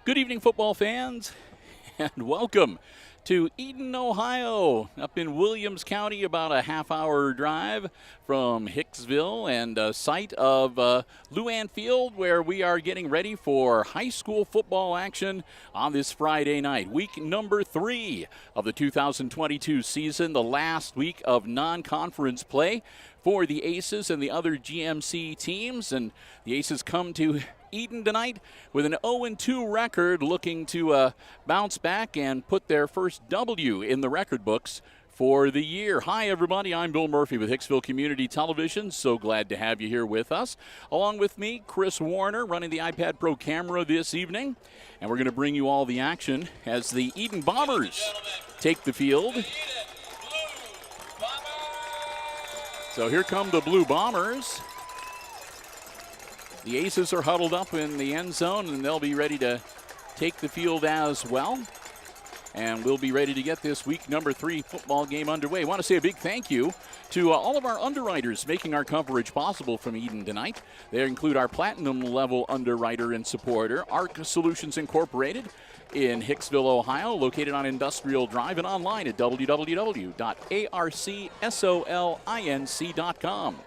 Good evening, football fans, and welcome to Eden, Ohio, up in Williams County, about a half-hour drive from Hicksville, and a site of Luann Field, where we are getting ready for high school football action on this Friday night. Week number 3 of the 2022 season, the last week of non-conference play for the Aces and the other GMC teams, and the Aces come to Eden tonight with an 0-2 record, looking to bounce back and put their first W in the record books for the year. Hi, everybody. I'm Bill Murphy with Hicksville Community Television. So glad to have you here with us. Along with me, Chris Warner, running the iPad Pro camera this evening. And we're going to bring you all the action as the Eden Bombers take the field. So here come the Blue Bombers. The Aces are huddled up in the end zone, and they'll be ready to take the field as well. And we'll be ready to get this week number 3 football game underway. I want to say a big thank you to all of our underwriters making our coverage possible from Eden tonight. They include our platinum level underwriter and supporter, ARC Solutions Incorporated in Hicksville, Ohio, located on Industrial Drive and online at www.arcsolinc.com.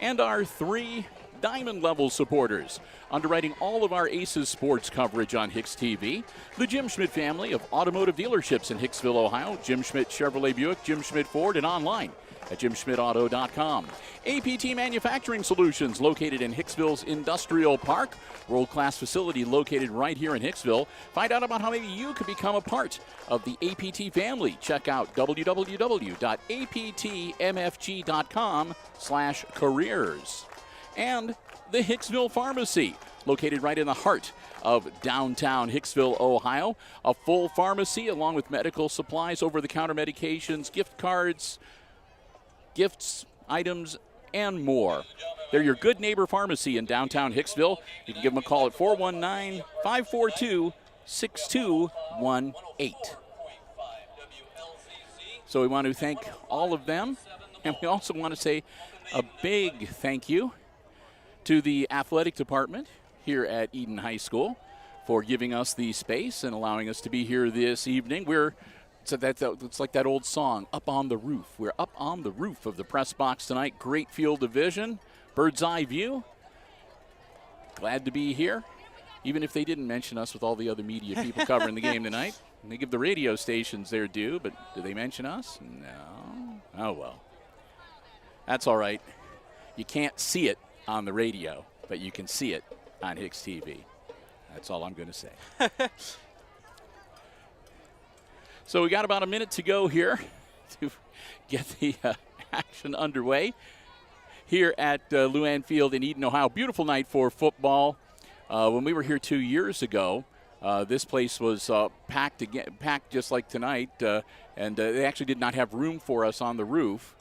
And our 3 Diamond level supporters, underwriting all of our Aces sports coverage on Hicks TV. The Jim Schmidt family of automotive dealerships in Hicksville, Ohio. Jim Schmidt Chevrolet Buick, Jim Schmidt Ford, and online at jimschmidtauto.com. APT Manufacturing Solutions, located in Hicksville's Industrial Park. World-class facility located right here in Hicksville. Find out about how maybe you could become a part of the APT family. Check out www.aptmfg.com/careers. And the Hicksville Pharmacy, located right in the heart of downtown Hicksville, Ohio. A full pharmacy along with medical supplies, over-the-counter medications, gift cards, gifts, items, and more. They're your good neighbor pharmacy in downtown Hicksville. You can give them a call at 419-542-6218. So we want to thank all of them, and we also want to say a big thank you to the athletic department here at Eden High School for giving us the space and allowing us to be here this evening. It's like that old song, Up on the Roof. We're up on the roof of the press box tonight. Great field of vision, bird's eye view. Glad to be here, even if they didn't mention us with all the other media people covering the game tonight. And they give the radio stations their due, but do they mention us? No. Oh, well. That's all right. You can't see it on the radio, but you can see it on Hicks TV. That's all I'm going to say. So we got about a minute to go here to get the action underway here at Luann Field in Eden, Ohio. Beautiful night for football. When we were here 2 years ago, this place was packed just like tonight, and they actually did not have room for us on the roof.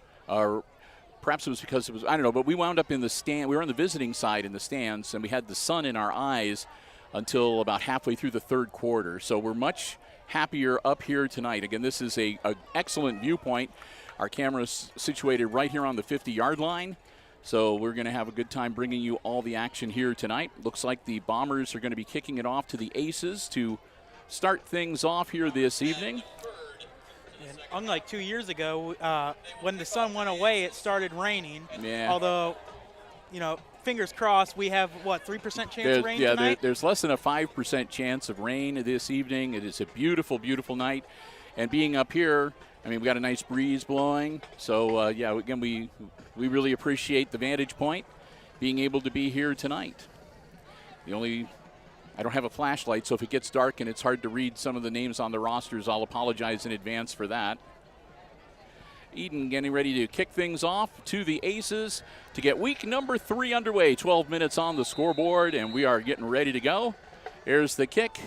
Perhaps it was because it was, I don't know, but we wound up in the stand. We were on the visiting side in the stands, and we had the sun in our eyes until about halfway through the third quarter. So we're much happier up here tonight. Again, this is a excellent viewpoint. Our camera's situated right here on the 50-yard line. So we're going to have a good time bringing you all the action here tonight. Looks like the Bombers are going to be kicking it off to the Aces to start things off here this evening. And unlike 2 years ago, when the sun went away, it started raining. Yeah. Although, fingers crossed, we have, 3% chance of rain tonight? There's less than a 5% chance of rain this evening. It is a beautiful, beautiful night. And being up here, we got a nice breeze blowing. So, again, we really appreciate the vantage point, being able to be here tonight. I don't have a flashlight, so if it gets dark and it's hard to read some of the names on the rosters, I'll apologize in advance for that. Eden getting ready to kick things off to the Aces to get week number 3 underway. 12 minutes on the scoreboard, and we are getting ready to go. Here's the kick.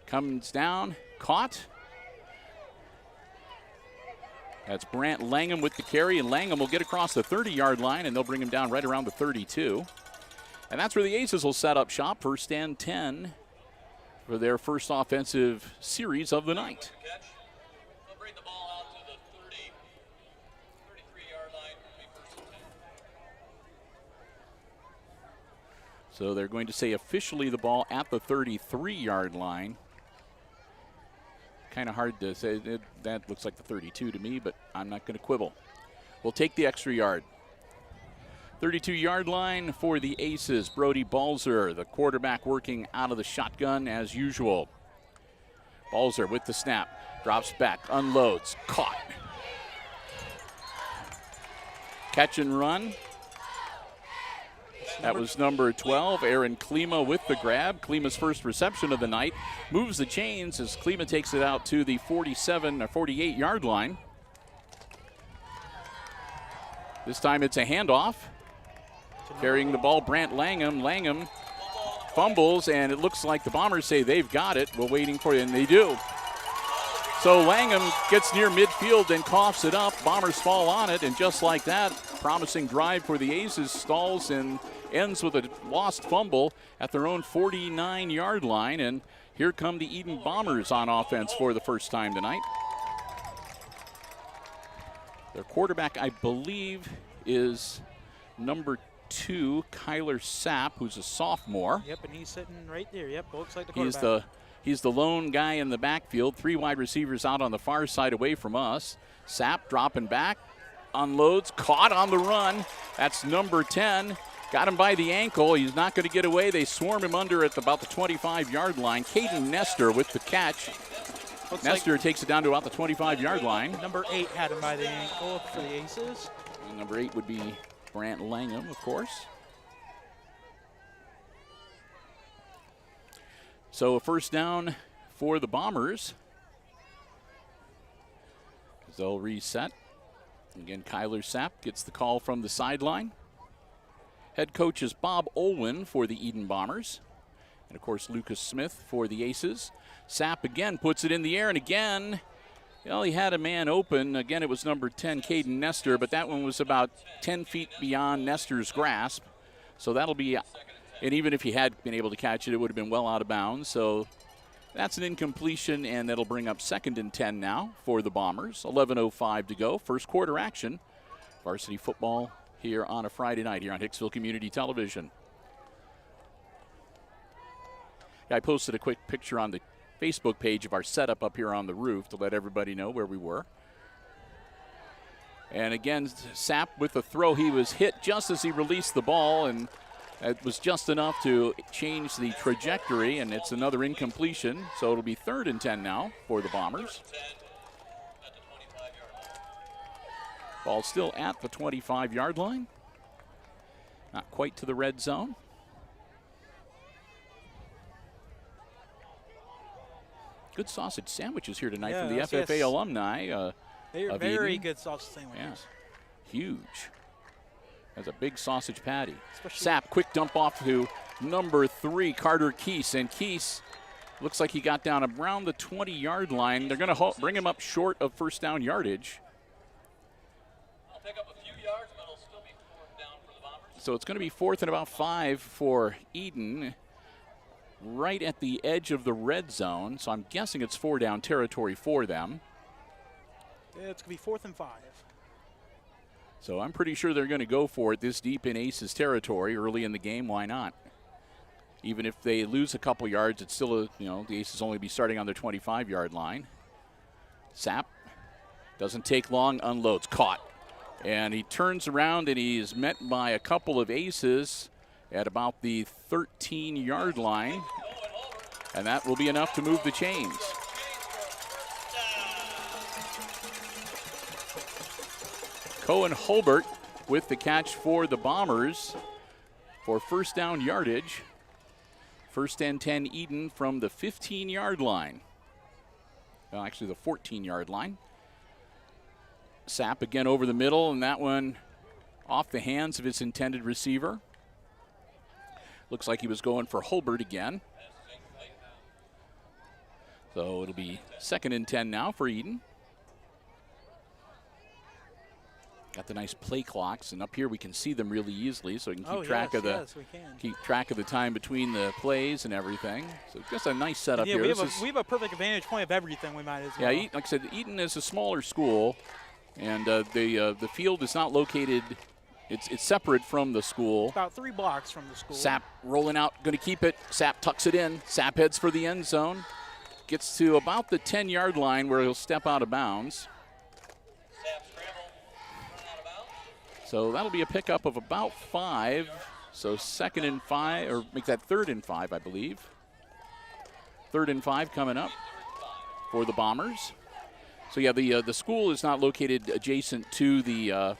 Comes down, caught. That's Brant Langham with the carry, and Langham will get across the 30-yard line, and they'll bring him down right around the 32. And that's where the Aces will set up shop, first and 10 for their first offensive series of the night. So they're going to say officially the ball at the 33-yard line. Kind of hard to say. That looks like the 32 to me, but I'm not going to quibble. We'll take the extra yard. 32-yard line for the Aces. Brody Balzer, the quarterback, working out of the shotgun as usual. Balzer with the snap. Drops back, unloads, caught. Catch and run. That was number 12, Aaron Klima with the grab. Klima's first reception of the night. Moves the chains as Klima takes it out to the 47 or 48-yard line. This time it's a handoff. Carrying the ball, Brant Langham. Langham fumbles, and it looks like the Bombers say they've got it. We're waiting for it, and they do. So Langham gets near midfield and coughs it up. Bombers fall on it, and just like that, promising drive for the Aces stalls and ends with a lost fumble at their own 49-yard line. And here come the Eden Bombers on offense for the first time tonight. Their quarterback, I believe, is number 2, Kyler Sapp, who's a sophomore. Yep, and he's sitting right there. Yep, looks like the quarterback. He's the lone guy in the backfield. 3 wide receivers out on the far side away from us. Sapp dropping back, unloads, caught on the run. That's number 10. Got him by the ankle. He's not going to get away. They swarm him under at about the 25-yard line. Caden Nestor with the catch. Nestor takes it down to about the 25-yard line. Number 8 had him by the ankle for the Aces. And number 8 would be Brant Langham, of course. So a first down for the Bombers. They'll reset. Again, Kyler Sapp gets the call from the sideline. Head coach is Bob Olwin for the Eden Bombers. And, of course, Lucas Smith for the Aces. Sapp again puts it in the air, and again, well, he had a man open. Again, it was number 10, Caden Nestor, but that one was about 10 feet beyond Nestor's grasp. So that'll be, and even if he had been able to catch it, it would have been well out of bounds. So that's an incompletion, and that'll bring up 2nd and 10 now for the Bombers. 11:05 to go. First quarter action. Varsity football here on a Friday night here on Hicksville Community Television. I posted a quick picture on the Facebook page of our setup up here on the roof to let everybody know where we were. And again, Sapp with the throw. He was hit just as he released the ball, and it was just enough to change the trajectory, and it's another incompletion. So it'll be 3rd and 10 now for the Bombers. Ball still at the 25-yard line. Not quite to the red zone. Good sausage sandwiches here tonight from the FFA alumni. They're very good sausage sandwiches. Yeah. Huge. That's a big sausage patty. Sapp, quick dump off to number 3, Carter Keese. And Keese looks like he got down around the 20-yard line. They're going to bring him up short of first down yardage. I'll pick up a few yards, but it'll still be 4th down for the Bombers. So it's going to be 4th and about 5 for Eden. Right at the edge of the red zone, so I'm guessing it's 4 down territory for them. Yeah, it's going to be 4th and 5. So I'm pretty sure they're going to go for it this deep in Aces territory early in the game. Why not? Even if they lose a couple yards, it's still, the Aces only be starting on their 25-yard line. Sapp doesn't take long, unloads, caught. And he turns around and he's met by a couple of Aces at about the 13-yard line, and that will be enough to move the chains. Cohen Holbert with the catch for the Bombers for first down yardage. 1st and 10 Eden from the 15-yard line. Well, actually the 14-yard line. Sapp again over the middle, and that one off the hands of its intended receiver. Looks like he was going for Holbert again. So it'll be 2nd and 10 now for Eden. Got the nice play clocks, and up here we can see them really easily, so we can keep track of the time between the plays and everything. So just a nice setup here. We have a perfect vantage point of everything. We might as well. Yeah, like I said, Eden is a smaller school, and the field is not located It's separate from the school. About 3 blocks from the school. Sapp rolling out, going to keep it. Sapp tucks it in. Sapp heads for the end zone. Gets to about the 10-yard line where he'll step out of bounds. So that'll be a pickup of about 5. So 2nd and 5, or make that 3rd and 5, I believe. 3rd and 5 coming up for the Bombers. So yeah, the school is not located adjacent to the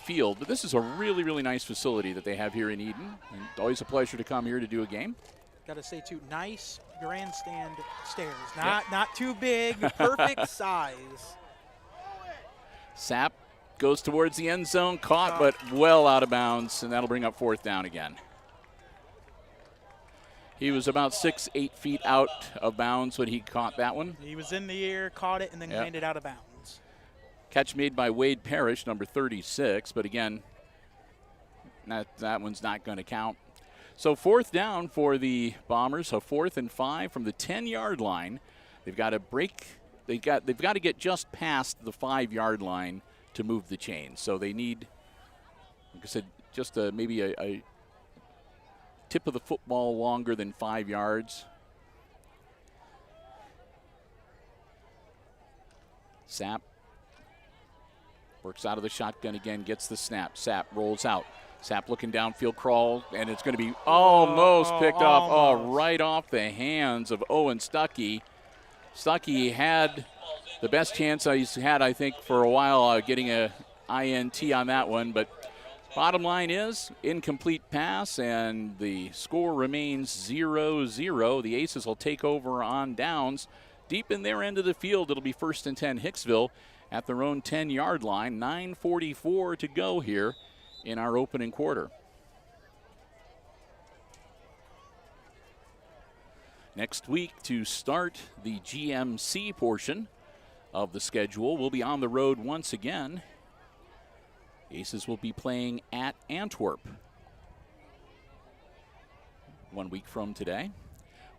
field, but this is a really, really nice facility that they have here in Eden. And it's always a pleasure to come here to do a game. Got to say too, nice grandstand stairs. Not too big, perfect size. Sapp goes towards the end zone, caught but well out of bounds, and that'll bring up 4th down again. He was about 6-8 feet out of bounds when he caught that one. He was in the air, caught it, and then landed out of bounds. Catch made by Wade Parrish, number 36, but again, that one's not going to count. So 4th down for the Bombers, so 4th and 5 from the 10-yard line. They've got to break. They've got to get just past the 5-yard line to move the chains. So they need, like I said, just maybe a tip of the football longer than 5 yards. Sapp works out of the shotgun again, gets the snap. Sapp rolls out. Sapp looking downfield crawl, and it's going to be almost picked off. Oh, right off the hands of Owen Stuckey. Stuckey had the best chance he's had, I think, for a while, getting a INT on that one. But bottom line is, incomplete pass, and the score remains 0-0. The Aces will take over on downs. Deep in their end of the field, it'll be 1st and 10 Hicksville at their own 10-yard line. 9:44 to go here in our opening quarter. Next week, to start the GMC portion of the schedule, we'll be on the road once again. Aces will be playing at Antwerp 1 week from today.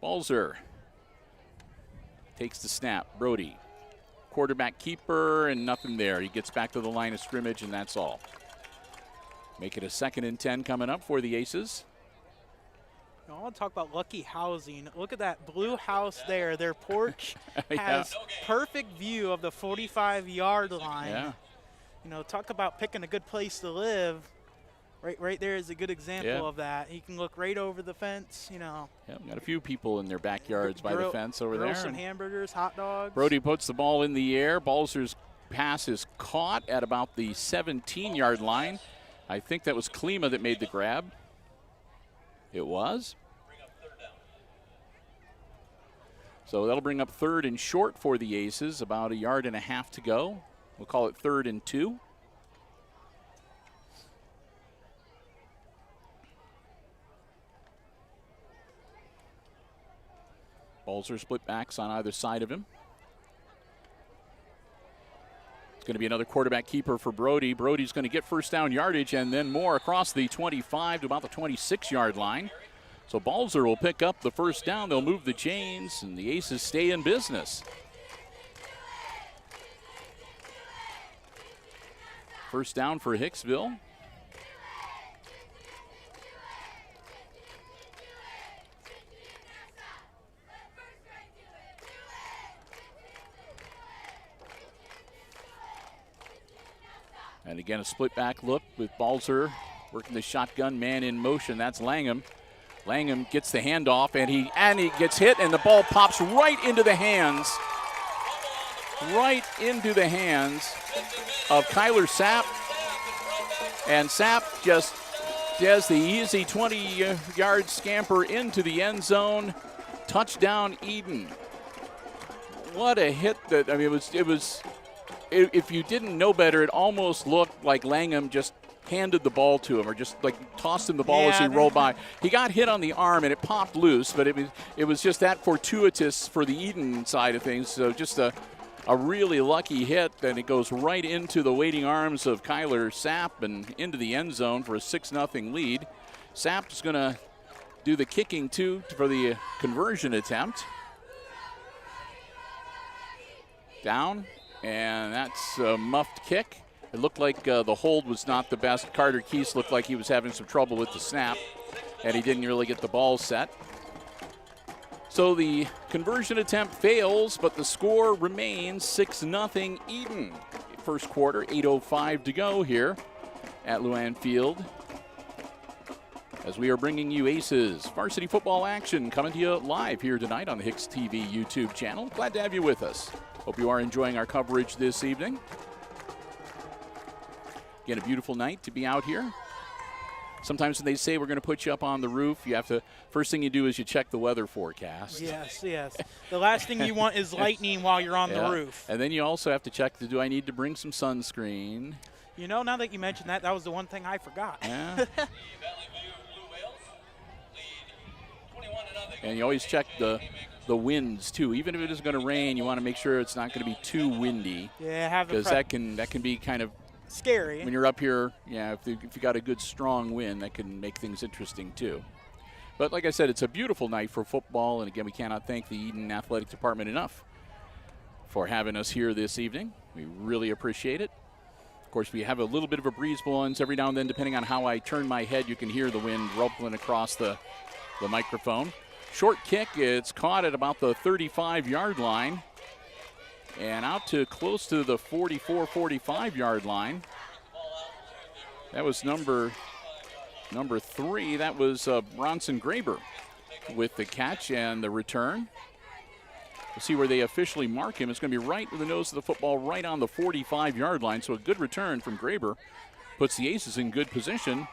Balzer takes the snap. Brody, quarterback keeper, and nothing there. He gets back to the line of scrimmage, and that's all. Make it a 2nd and 10 coming up for the Aces. I want to talk about Lucky Housing. Look at that blue house there. Their porch has perfect view of the 45-yard line. Yeah. You know, talk about picking a good place to live. Right there is a good example of that. He can look right over the fence, you know. Yeah, got a few people in their backyards by the fence over there. Some hamburgers, hot dogs. Brody puts the ball in the air. Balzer's pass is caught at about the 17-yard line. I think that was Klima that made the grab. It was. So that'll bring up 3rd and short for the Aces, about 1.5 yards to go. We'll call it 3rd and 2. Balzer split backs on either side of him. It's going to be another quarterback keeper for Brody. Brody's going to get 1st down yardage and then more across the 25 to about the 26-yard line. So Balzer will pick up the 1st down. They'll move the chains, and the Aces stay in business. 1st down for Hicksville. And again, a split back look with Balzer working the shotgun, man in motion. That's Langham. Langham gets the handoff, and he gets hit, and the ball pops right into the hands of Kyler Sapp. And Sapp just does the easy 20-yard scamper into the end zone. Touchdown, Eden. What a hit that, I mean, it was. If you didn't know better, it almost looked like Langham just handed the ball to him, or just like tossed him the ball as he rolled by. He got hit on the arm and it popped loose, but it was just that fortuitous for the Eden side of things. So just a really lucky hit, and it goes right into the waiting arms of Kyler Sapp and into the end zone for a 6-0 lead. Sapp's going to do the kicking too for the conversion attempt. Down. And that's a muffed kick. It looked like the hold was not the best. Carter Keese looked like he was having some trouble with the snap, and he didn't really get the ball set. So the conversion attempt fails, but the score remains 6-0 Eden. First quarter, 8:05 to go here at Luann Field. As we are bringing you Aces varsity football action coming to you live here tonight on the Hicks TV YouTube channel. Glad to have you with us. Hope you are enjoying our coverage this evening. Again, a beautiful night to be out here. Sometimes when they say we're going to put you up on the roof, you have to, first thing you do is you check the weather forecast. Yes, yes. The last thing you want is lightning while you're on the roof. And then you also have to check, do I need to bring some sunscreen? You know, now that you mentioned that, that was the one thing I forgot. Yeah. And you always check the winds too. Even if it is going to rain, you want to make sure it's not going to be too windy. Yeah, because that can be kind of scary when you're up here. Yeah, if you got a good strong wind, that can make things interesting too. But like I said, it's a beautiful night for football, and again, we cannot thank the Eden Athletic Department enough for having us here this evening. We really appreciate it. Of course, we have a little bit of a breeze blowing every now and then. Depending on how I turn my head, you can hear the wind ruffling across the microphone. Short kick, it's caught at about the 35-yard line and out to close to the 44, 45-yard line. That was number 3. That was Bronson Graber with the catch and the return. We'll see where they officially mark him. It's going to be right with the nose of the football, right on the 45-yard line. So a good return from Graber puts the Aces in good position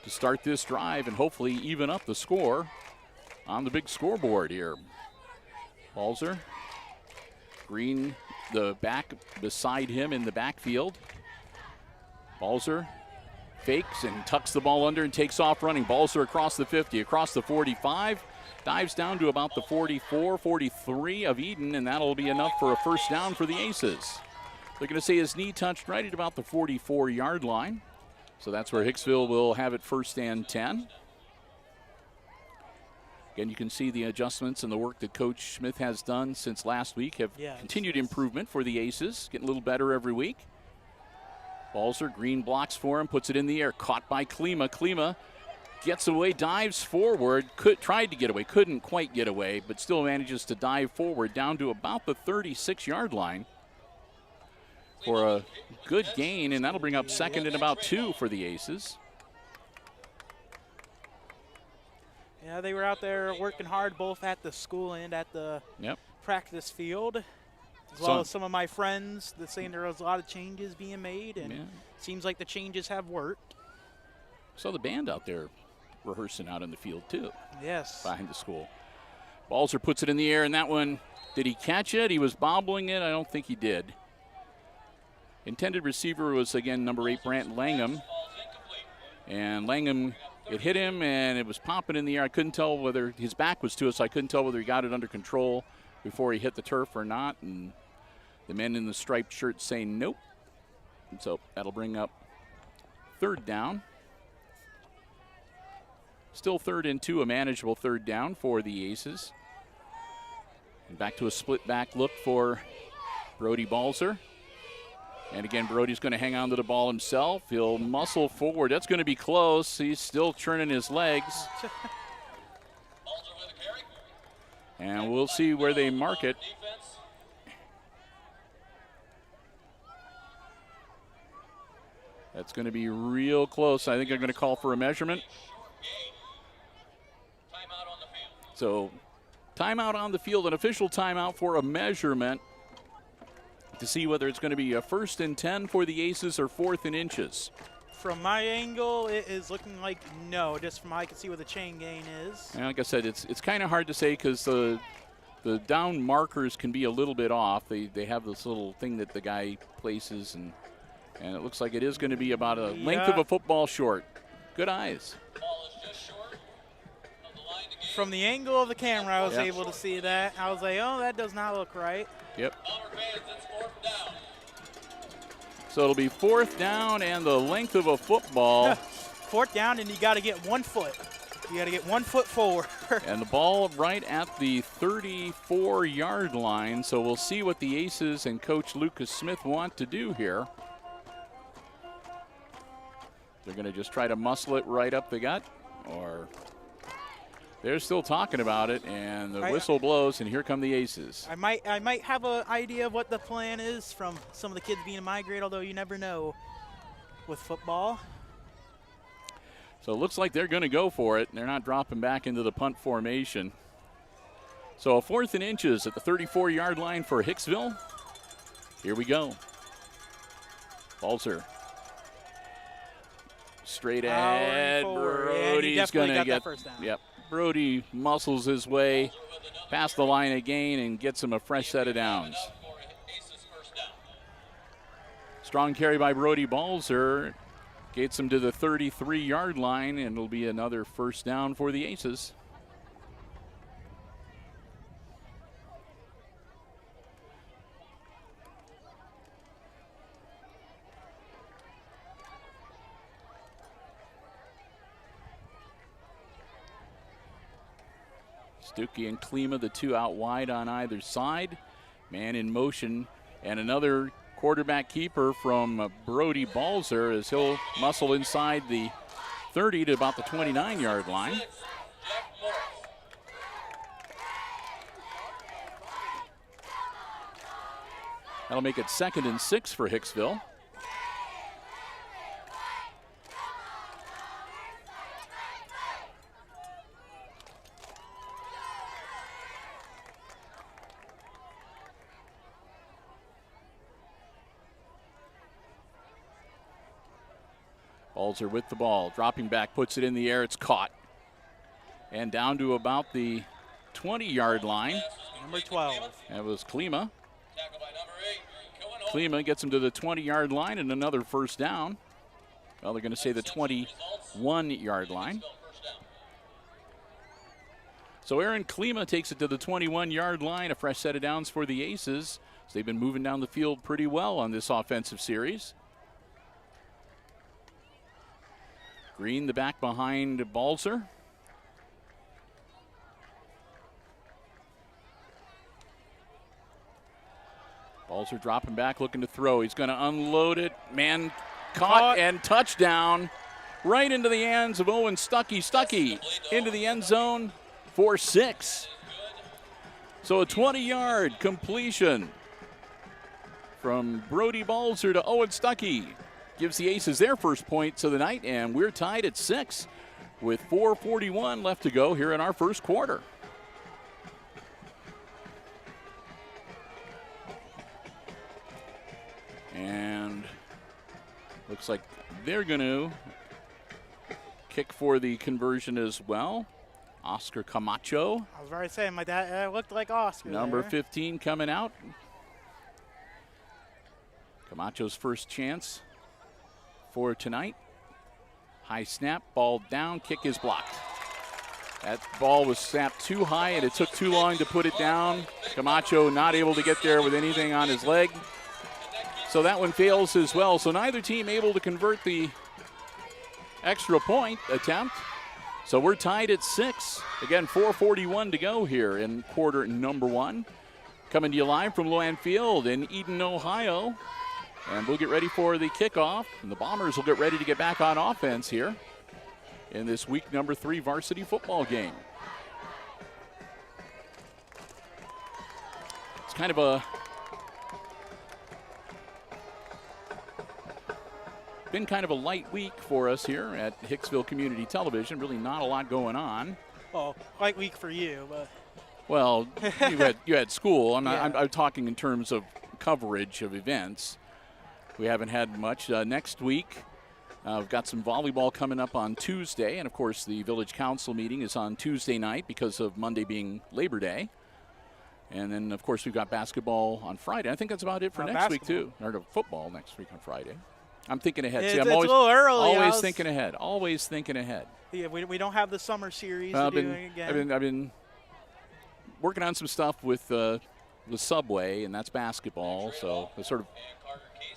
to start this drive and hopefully even up the score on the big scoreboard here. Balzer, Green, the back beside him in the backfield. Balzer fakes and tucks the ball under and takes off running. Balzer across the 50, across the 45, dives down to about the 44, 43 of Eden, and that'll be enough for a first down for the Aces. They're going to say his knee touched right at about the 44-yard line. So that's where Hicksville will have it first and 10. Again, you can see the adjustments and the work that Coach Smith has done since last week have continued improvement for the Aces, getting a little better every week. Balzer, Green blocks for him, puts it in the air, caught by Klima. Klima gets away, dives forward, tried to get away, couldn't quite get away, but still manages to dive forward down to about the 36-yard line for a good gain, and that'll bring up second and about 2 for the Aces. Yeah, they were out there working hard both at the school and at the practice field, as well as some of my friends that saying there was a lot of changes being made, and it seems like the changes have worked. Saw the band out there rehearsing out in the field too. Yes. Behind the school. Balzer puts it in the air, and that one, did he catch it? He was bobbling it. I don't think he did. Intended receiver was, again, number 8, Brant Langham. And Langham, it hit him, and it was popping in the air. I couldn't tell whether his back was to us, so I couldn't tell whether he got it under control before he hit the turf or not. And the men in the striped shirts saying nope. And so that'll bring up third down. Still 3rd and 2, a manageable third down for the Aces. And back to a split back look for Brody Balzer. And again, Brody's going to hang on to the ball himself. He'll muscle forward. That's going to be close. He's still churning his legs. And we'll see where they mark it. That's going to be real close. I think they're going to call for a measurement. So, timeout on the field, an official timeout for a measurement to see whether it's going to be a 1st and 10 for the Aces or 4th and inches. From my angle, it is looking like no, just from I can see where the chain gain is. And like I said, it's kind of hard to say because the down markers can be a little bit off. They have this little thing that the guy places, and it looks like it is going to be about a length of a football short. Good eyes. From the angle of the camera, I was able to see that. I was like, oh, that does not look right. Yep. So it'll be 4th down and the length of a football. 4th down, and you got to get 1 foot. You got to get 1 foot forward. And the ball right at the 34-yard line. So we'll see what the Aces and Coach Lucas Smith want to do here. They're going to just try to muscle it right up the gut, or they're still talking about it, and the whistle blows, and here come the Aces. I might have an idea of what the plan is from some of the kids being in my grade, although you never know with football. So it looks like they're going to go for it. They're not dropping back into the punt formation. So a 4th and inches at the 34-yard line for Hicksville. Here we go. Balzer. Straight ahead. Brody's going to get first down. Yep. Brody muscles his way past the line again and gets him a fresh set of downs. Strong carry by Brody Balzer gets him to the 33-yard line, and it'll be another first down for the Aces. Stuckey and Klima, the two out wide on either side. Man in motion, and another quarterback keeper from Brody Balzer as he'll muscle inside the 30 to about the 29-yard line. That'll make it 2nd and 6 for Hicksville. Balzer with the ball, dropping back, puts it in the air, it's caught. And down to about the 20-yard line. Number 12. That was Klima. Klima gets him to the 20-yard line and another first down. Well, they're going to say the 21-yard line. So Aaron Klima takes it to the 21-yard line, a fresh set of downs for the Aces. So they've been moving down the field pretty well on this offensive series. Green, the back behind Balzer. Balzer dropping back, looking to throw. He's going to unload it. Man caught and touchdown right into the hands of Owen Stuckey. Stuckey into the end zone for 6. So a 20-yard completion from Brody Balzer to Owen Stuckey. Gives the Aces their first points of the night, and we're tied at 6 with 4:41 left to go here in our first quarter. And looks like they're going to kick for the conversion as well. Oscar Camacho. I was already saying, my dad looked like Oscar. Number there. 15 coming out. Camacho's first chance for tonight. High snap, ball down, kick is blocked. That ball was snapped too high and it took too long to put it down. Camacho not able to get there with anything on his leg. So that one fails as well. So neither team able to convert the extra point attempt. So we're tied at 6. Again, 4:41 to go here in quarter number 1. Coming to you live from Luann Field in Eden, Ohio. And we'll get ready for the kickoff, and the Bombers will get ready to get back on offense here in this week number 3 varsity football game. It's kind of been kind of a light week for us here at Hicksville Community Television. Really not a lot going on. Well, light week for you, but. Well, you had school. I'm talking in terms of coverage of events. We haven't had much. Next week, we've got some volleyball coming up on Tuesday. And, of course, the Village Council meeting is on Tuesday night because of Monday being Labor Day. And then, of course, we've got basketball on Friday. I think that's about it for next week, too. Or football next week on Friday. I'm thinking ahead. It's a little early. Always thinking ahead. Always thinking ahead. Yeah, we don't have the summer series to do again. I've been working on some stuff with the Subway, and that's basketball. So it's sort of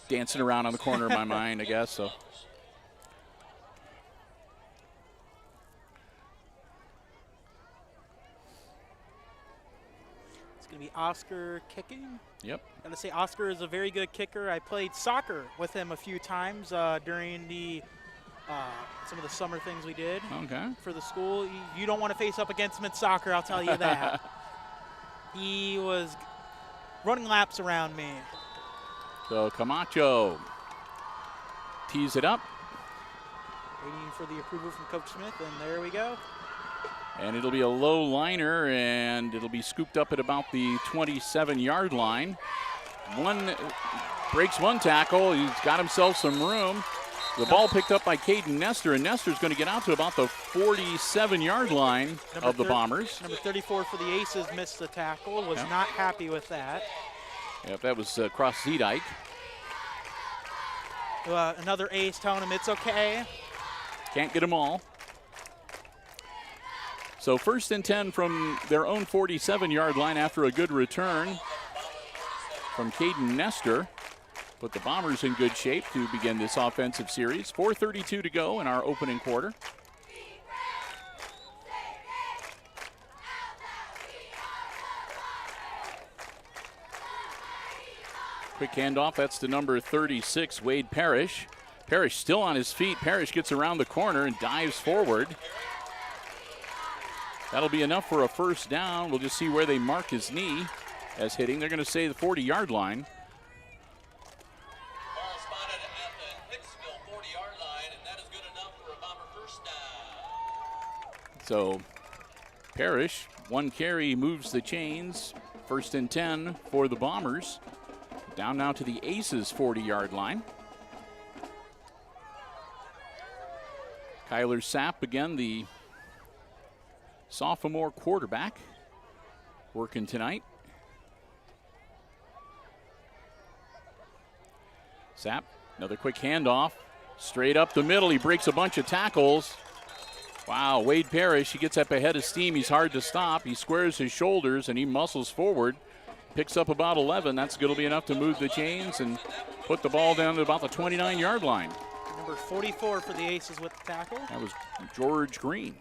dancing around on the corner of my mind, I guess. So. It's going to be Oscar kicking. Yep. Got to say, Oscar is a very good kicker. I played soccer with him a few times during the some of the summer things we did Okay. for the school. You don't want to face up against him in soccer, I'll tell you that. He was running laps around me. So Camacho tees it up. Waiting for the approval from Coach Smith, and there we go. And it'll be a low liner, and it'll be scooped up at about the 27-yard line. Breaks one tackle. He's got himself some room. The ball picked up by Caden Nestor, and Nestor's going to get out to about the 47-yard line of the Bombers. Number 34 for the Aces missed the tackle, was not happy with that. Yep, that was Cross Zedike. Another ace telling him it's okay. Can't get them all. So 1st and 10 from their own 47-yard line after a good return from Caden Nestor. Put the Bombers in good shape to begin this offensive series. 4:32 to go in our opening quarter. Quick handoff, that's to number 36, Wade Parrish. Parrish still on his feet. Parrish gets around the corner and dives forward. That'll be enough for a first down. We'll just see where they mark his knee as hitting. They're going to say the 40-yard line. Ball spotted at the Hicksville 40-yard line, and that is good enough for a Bomber first down. So Parrish, one carry, moves the chains. 1st and 10 for the Bombers. Down now to the Aces 40-yard line. Kyler Sapp again, the sophomore quarterback, working tonight. Sapp, another quick handoff. Straight up the middle, he breaks a bunch of tackles. Wow, Wade Parrish, he gets up ahead of steam. He's hard to stop. He squares his shoulders and he muscles forward. Picks up about 11. That's going to be enough to move the chains and put the ball down to about the 29-yard line. Number 44 for the Aces with the tackle. That was George Green.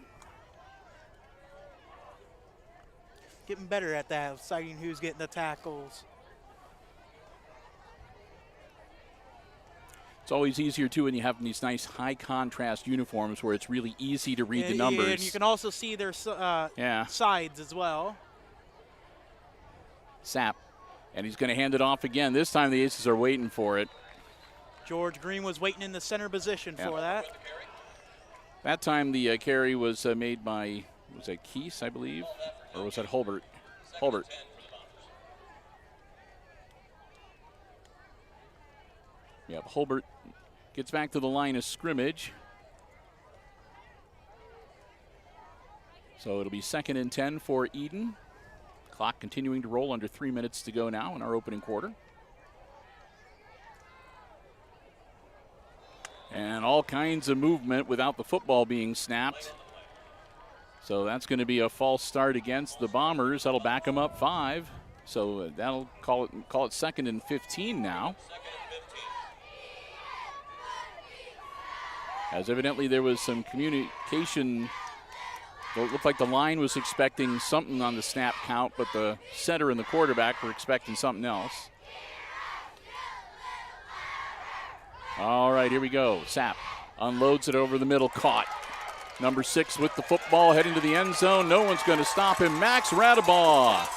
Getting better at that, deciding who's getting the tackles. It's always easier, too, when you have these nice high-contrast uniforms where it's really easy to read the numbers. And you can also see their sides as well. Sapp, and he's going to hand it off again. This time the Aces are waiting for it. George Green was waiting in the center position for that. That time the carry was made by, was that Keese, I believe? Or was that Hulbert? Hulbert. Yep, Hulbert gets back to the line of scrimmage. So it'll be 2nd and 10 for Eden. Clock continuing to roll, under 3 minutes to go now in our opening quarter. And all kinds of movement without the football being snapped. So that's going to be a false start against the Bombers. That'll back them up 5. So that'll call it 2nd and 15 now. As evidently there was some communication. It looked like the line was expecting something on the snap count, but the center and the quarterback were expecting something else. All right, here we go. Sapp unloads it over the middle, caught. Number 6 with the football, heading to the end zone. No one's going to stop him. Max Radabaugh.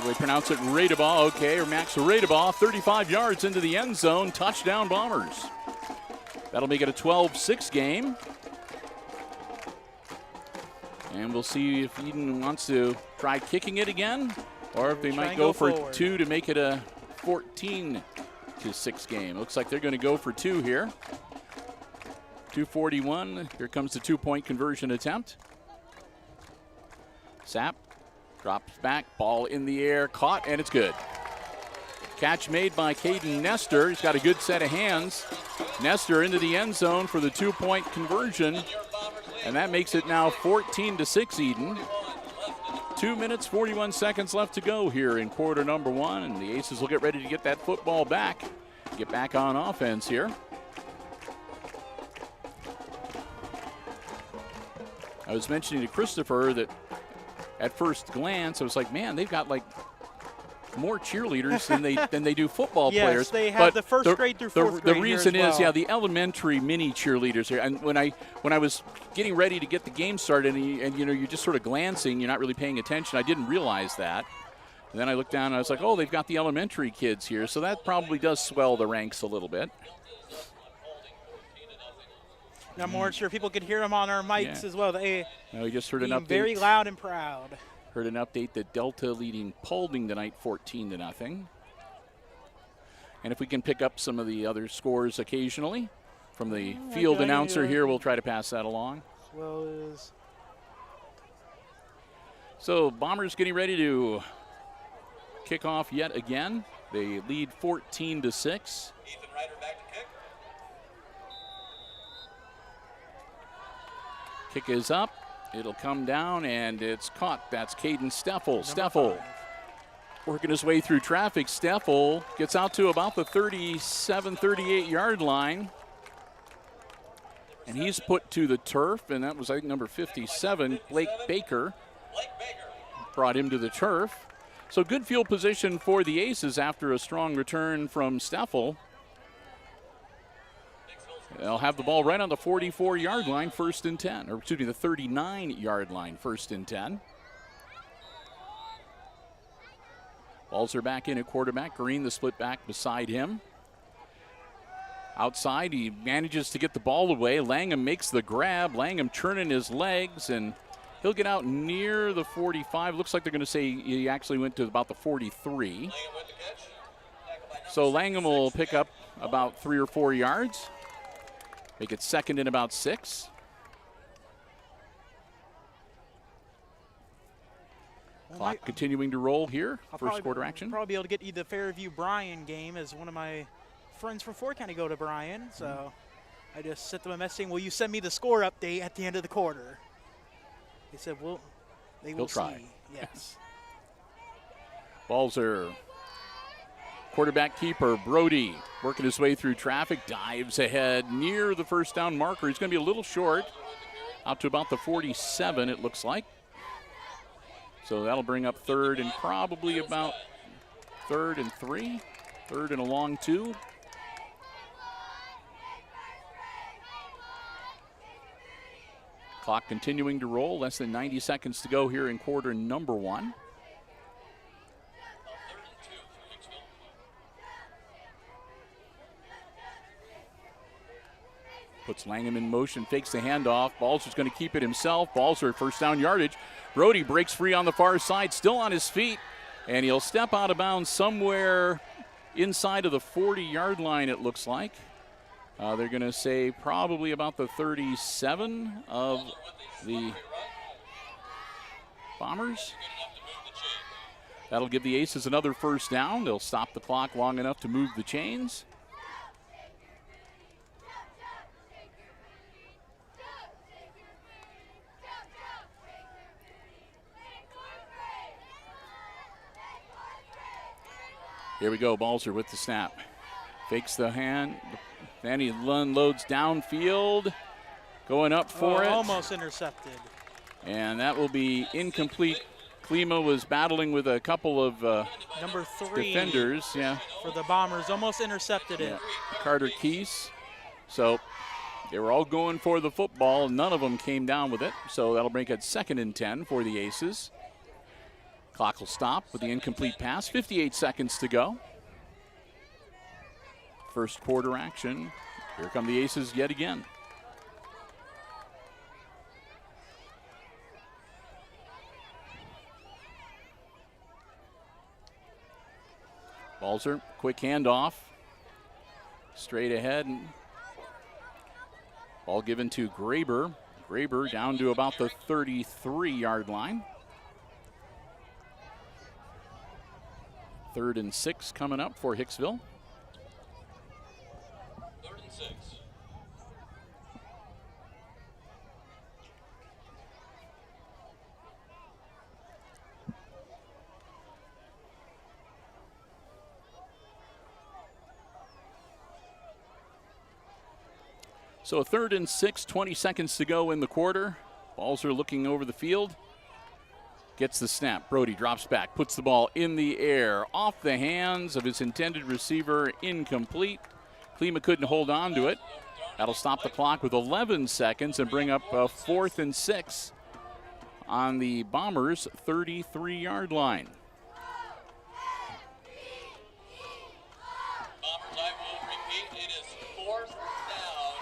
They pronounce it Radabaugh, okay, or Max Radabaugh, 35 yards into the end zone. Touchdown Bombers. That'll make it a 12-6 game. And we'll see if Eden wants to try kicking it again, or if they might go for forward. 2 to make it a 14-6 game. Looks like they're going to go for 2 here. 2:41. Here comes the 2-point conversion attempt. Sapp drops back, ball in the air, caught, and it's good. Catch made by Caden Nestor. He's got a good set of hands. Nestor into the end zone for the 2-point conversion. And that makes it now 14-6 Eden. 2 minutes, 41 seconds left to go here in quarter number 1. And the Aces will get ready to get that football back. Get back on offense here. I was mentioning to Christopher that at first glance, I was like, man, they've got like more cheerleaders than they do football yes, players. Yes, they have the first grade through fourth grade. The reason here as well. is, the elementary mini cheerleaders here. And when I was getting ready to get the game started, and you're just sort of glancing, you're not really paying attention. I didn't realize that. And then I looked down and I was like, oh, they've got the elementary kids here, so that probably does swell the ranks a little bit. I'm more sure people could hear them on our mics as well. They we just heard an update. Very loud and proud. Heard an update that Delta leading Paulding tonight 14-0. And if we can pick up some of the other scores occasionally from the field announcer here, we'll try to pass that along. As well as. So Bombers getting ready to kick off yet again. They lead 14-6. Ethan Ryder back to kick. Kick is up. It'll come down, and it's caught. That's Caden Steffel. Steffel working his way through traffic. Steffel gets out to about the 37, 38-yard line. And he's put to the turf, and that was, I think, number 57, Blake Baker. Brought him to the turf. So good field position for the Aces after a strong return from Steffel. They'll have the ball right on the 44-yard line, 1st and 10. Or, excuse me, the 39-yard line, 1st and 10. Balls are back in at quarterback. Green, the split back beside him. Outside, he manages to get the ball away. Langham makes the grab. Langham churning his legs, and he'll get out near the 45. Looks like they're going to say he actually went to about the 43. So Langham will pick up about 3 or 4 yards. Make it 2nd and about 6. Clock continuing to roll here. First quarter action. I'll probably be able to get you the Fairview Bryan game, as one of my friends from Fort County go to Bryan. So I just sent them a message saying, will you send me the score update at the end of the quarter? They said, well, they will try. See. Yes. Balls are quarterback keeper Brody working his way through traffic, dives ahead near the first down marker. He's going to be a little short, out to about the 47, it looks like. So that'll bring up 3rd and probably about 3rd and 3, 3rd and a long 2. Clock continuing to roll, less than 90 seconds to go here in quarter number 1. Puts Langham in motion, fakes the handoff. Balzer's going to keep it himself. Balzer, first down yardage. Brody breaks free on the far side, still on his feet, and he'll step out of bounds somewhere inside of the 40-yard line, it looks like. They're going to say probably about the 37 of the Bombers. That'll give the Aces another first down. They'll stop the clock long enough to move the chains. Here we go, Balzer with the snap. Fakes the hand, then he unloads downfield. Going up for it. Almost intercepted. And that will be incomplete. Klima was battling with a couple of number 3 defenders. For the Bombers, almost intercepted it. Carter Keese. So they were all going for the football. None of them came down with it. So that'll make it 2nd and 10 for the Aces. Clock will stop with the incomplete pass. 58 seconds to go. First quarter action. Here come the Aces yet again. Balzer, quick handoff. Straight ahead. Ball given to Graber. Graber down to about the 33-yard line. 3rd and 6 coming up for Hicksville. 3rd and 6. So 3rd and 6, 20 seconds to go in the quarter. Balzer looking over the field. Gets the snap. Brody drops back, puts the ball in the air, off the hands of his intended receiver, incomplete. Klima couldn't hold on to it. That'll stop the clock with 11 seconds and bring up a 4th and 6 on the Bombers' 33-yard line. Bombers, I will repeat, it is 4th down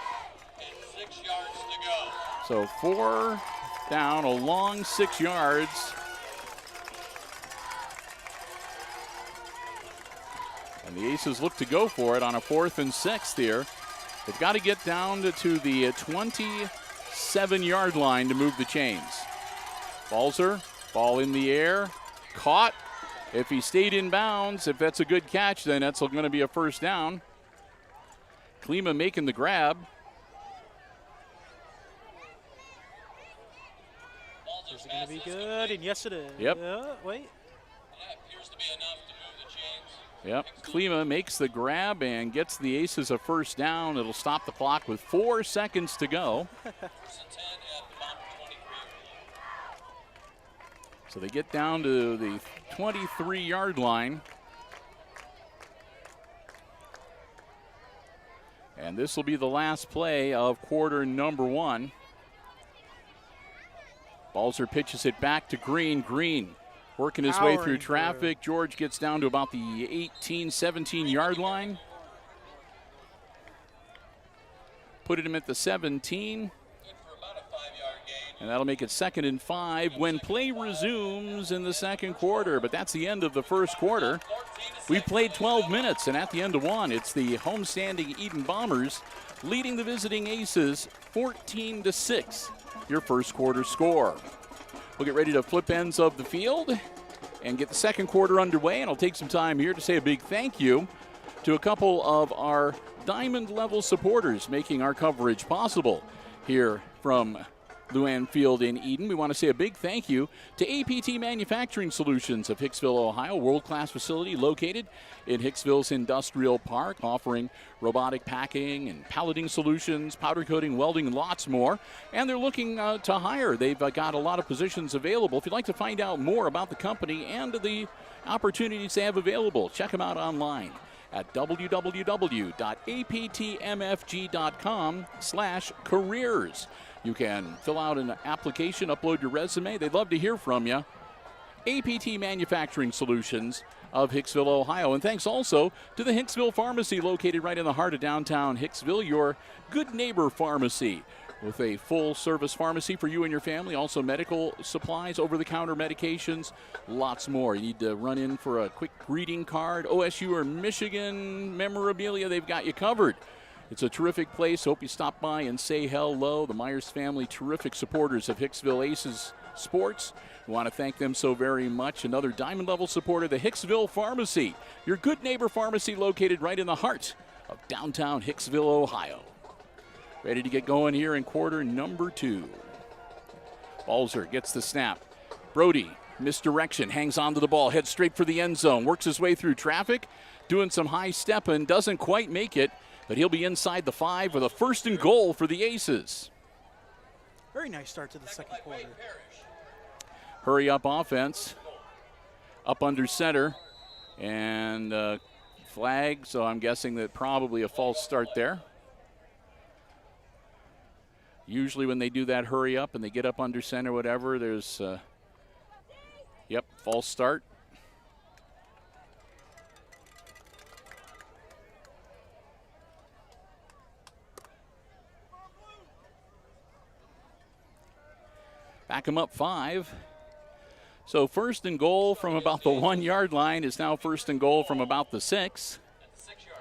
and 6 yards to go. So 4 down, a long 6 yards. And the Aces look to go for it on a 4th and 6 here. They've got to get down to the 27-yard line to move the chains. Balzer, ball in the air, caught. If he stayed in bounds, if that's a good catch, then that's going to be a 1st down. Klima making the grab. Is it going to be good? And yes, it is. Yep. Wait. That appears to be enough to move the chains. Yep, Klima makes the grab and gets the Aces a 1st down. It'll stop the clock with 4 seconds to go. 1st and 10 at the Bomber 23. So they get down to the 23-yard line. And this will be the last play of quarter number 1. Balzer pitches it back to Green. Green working his way through traffic. George gets down to about the 18, 17-yard line. Put him at the 17. Good for about a 5-yard gain. And that'll make it 2nd and 5 when play resumes in the 2nd quarter. But that's the end of the 1st quarter. We've played 12 minutes, and at the end of 1, it's the homestanding Eden Bombers leading the visiting Aces 14-6. Your 1st quarter score. We'll get ready to flip ends of the field and get the 2nd quarter underway. And I'll take some time here to say a big thank you to a couple of our Diamond level supporters making our coverage possible here from Luann Field in Eden. We want to say a big thank you to APT Manufacturing Solutions of Hicksville, Ohio, world-class facility located in Hicksville's Industrial Park, offering robotic packing and palleting solutions, powder coating, welding, and lots more. And they're looking to hire. They've got a lot of positions available. If you'd like to find out more about the company and the opportunities they have available, check them out online at www.aptmfg.com/careers. You can fill out an application, upload your resume. They'd love to hear from you. APT Manufacturing Solutions of Hicksville, Ohio. And thanks also to the Hicksville Pharmacy, located right in the heart of downtown Hicksville, your good neighbor pharmacy, with a full-service pharmacy for you and your family. Also medical supplies, over-the-counter medications, lots more. You need to run in for a quick greeting card, OSU or Michigan memorabilia, they've got you covered. It's a terrific place. Hope you stop by and say hello. The Myers family, terrific supporters of Hicksville Aces sports. We want to thank them so very much. Another Diamond level supporter, the Hicksville Pharmacy, your good neighbor pharmacy located right in the heart of downtown Hicksville, Ohio. Ready to get going here in quarter number 2. Balzer gets the snap. Brody, misdirection, hangs on to the ball, heads straight for the end zone, works his way through traffic, doing some high stepping, doesn't quite make it, but he'll be inside the 5 with a 1st and goal for the Aces. Very nice start to the 2nd quarter. Hurry up offense, up under center, and flag, so I'm guessing that probably a false start there. Usually when they do that hurry up and they get up under center, whatever, there's, false start. Back him up 5. So 1st and goal from about the 1-yard line is now 1st and goal from about the 6. That's the 6-yard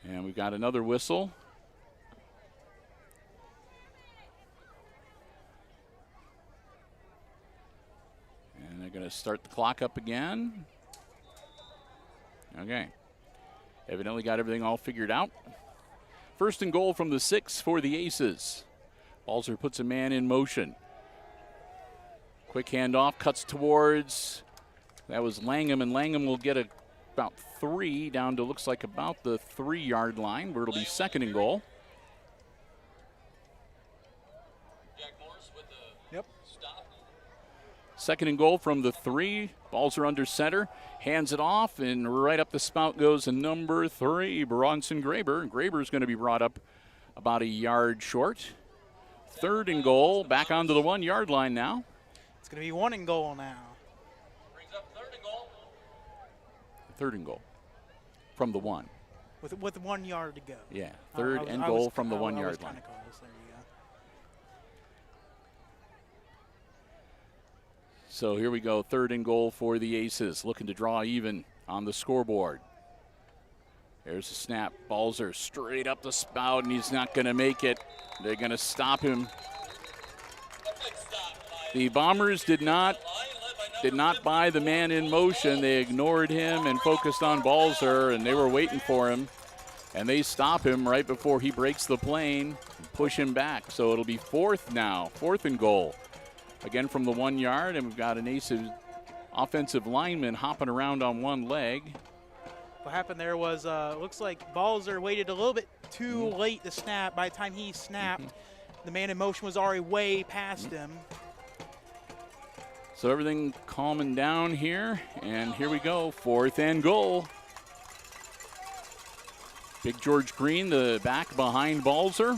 line. And we've got another whistle. And they're going to start the clock up again. Okay. Evidently got everything all figured out. 1st and goal from the 6 for the Aces. Balzer puts a man in motion. Quick handoff, cuts towards, that was Langham, and Langham will get a about 3 down to looks like about the 3-yard line where it'll be 2nd and goal. Jack Morris with the Yep. stop. 2nd and goal from the 3. Balls are under center. Hands it off, and right up the spout goes a number 3, Bronson Graber. Graber's going to be brought up about a yard short. 3rd and goal, back onto the 1-yard line now. It's going to be 1 and goal now. Brings up 3rd and goal. 3rd and goal from the 1. With 1 yard to go. Yeah, 3rd and goal from the 1-yard line. Close. There you go. So here we go, 3rd and goal for the Aces, looking to draw even on the scoreboard. There's a snap. Balzer straight up the spout, and he's not going to make it. They're going to stop him. The Bombers did not buy the man in motion. They ignored him and focused on Balzer, and they were waiting for him. And they stop him right before he breaks the plane and push him back. So it'll be 4th now, 4th and goal. Again from the 1 yard, and we've got an Aces offensive lineman hopping around on one leg. What happened there was, looks like Balzer waited a little bit too late to snap. By the time he snapped, the man in motion was already way past him. So everything calming down here, and here we go, 4th and goal. Big George Green, the back behind Balzer.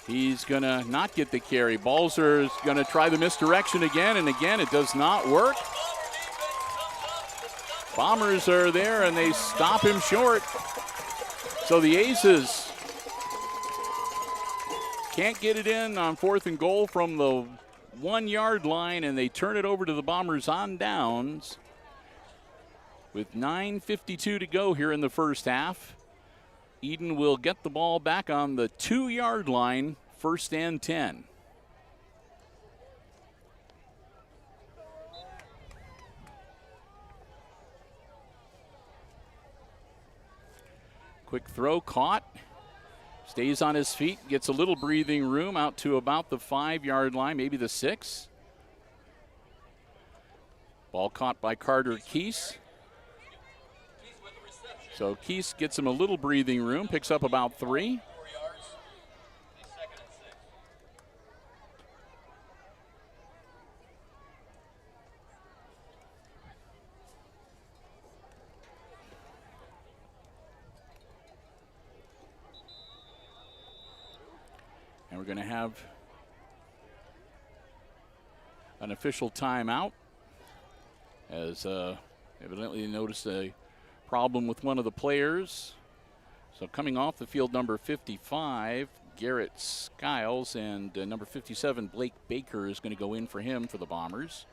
He's going to not get the carry. Balzer is going to try the misdirection again, and again it does not work. Bombers are there, and they stop him short. So the Aces can't get it in on 4th and goal from the 1-yard line, and they turn it over to the Bombers on downs with 9:52 to go here in the first half. Eden will get the ball back on the 2-yard line, 1st and 10. Quick throw, caught. Stays on his feet, gets a little breathing room out to about the 5-yard line, maybe the 6. Ball caught by Carter Keese. So Keese gets him a little breathing room, picks up about 3. 4 yards. He's 2nd and 6. And we're going to have an official timeout, as evidently noticed a problem with one of the players. So coming off the field, number 55, Garrett Skiles, and number 57, Blake Baker, is going to go in for him for the Bombers.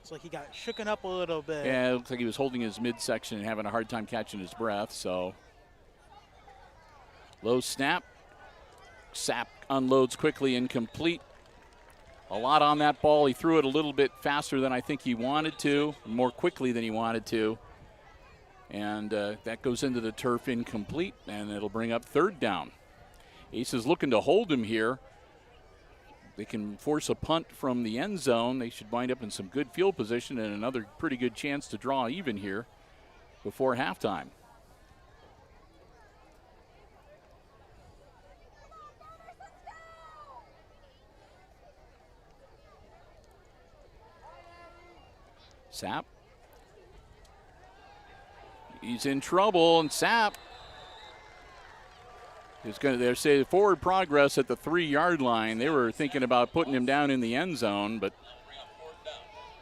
It's like he got shooken up a little bit. Yeah, it looks like he was holding his midsection and having a hard time catching his breath. So low snap. Sapp unloads quickly, incomplete. A lot on that ball. He threw it a little bit faster than I think he wanted to, more quickly than he wanted to. And that goes into the turf, incomplete, and it'll bring up 3rd down. Aces looking to hold him here. They can force a punt from the end zone. They should wind up in some good field position and another pretty good chance to draw even here before halftime. Sapp. He's in trouble, and Sapp is going to say forward progress at the 3-yard line. They were thinking about putting him down in the end zone, but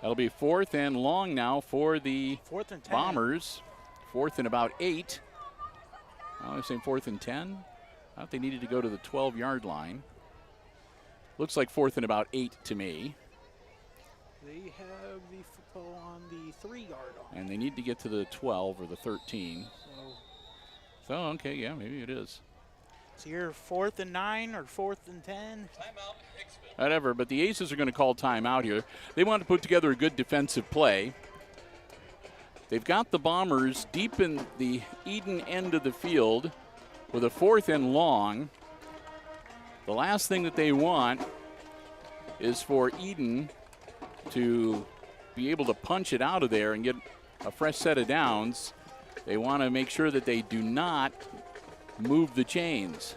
that'll be 4th and long now for the 4th and 10. Bombers. 4th and about 8. I was saying 4th and 10. I thought they needed to go to the 12-yard line. Looks like 4th and about 8 to me. They have the football on the 3-yard line. And they need to get to the 12 or the 13. So okay, yeah, maybe it is. So you're 4th and 9 or 4th and 10? Timeout, Hicksville. Whatever, but the Aces are going to call timeout here. They want to put together a good defensive play. They've got the Bombers deep in the Eden end of the field with a 4th and long. The last thing that they want is for Eden to be able to punch it out of there and get a fresh set of downs, they want to make sure that they do not move the chains.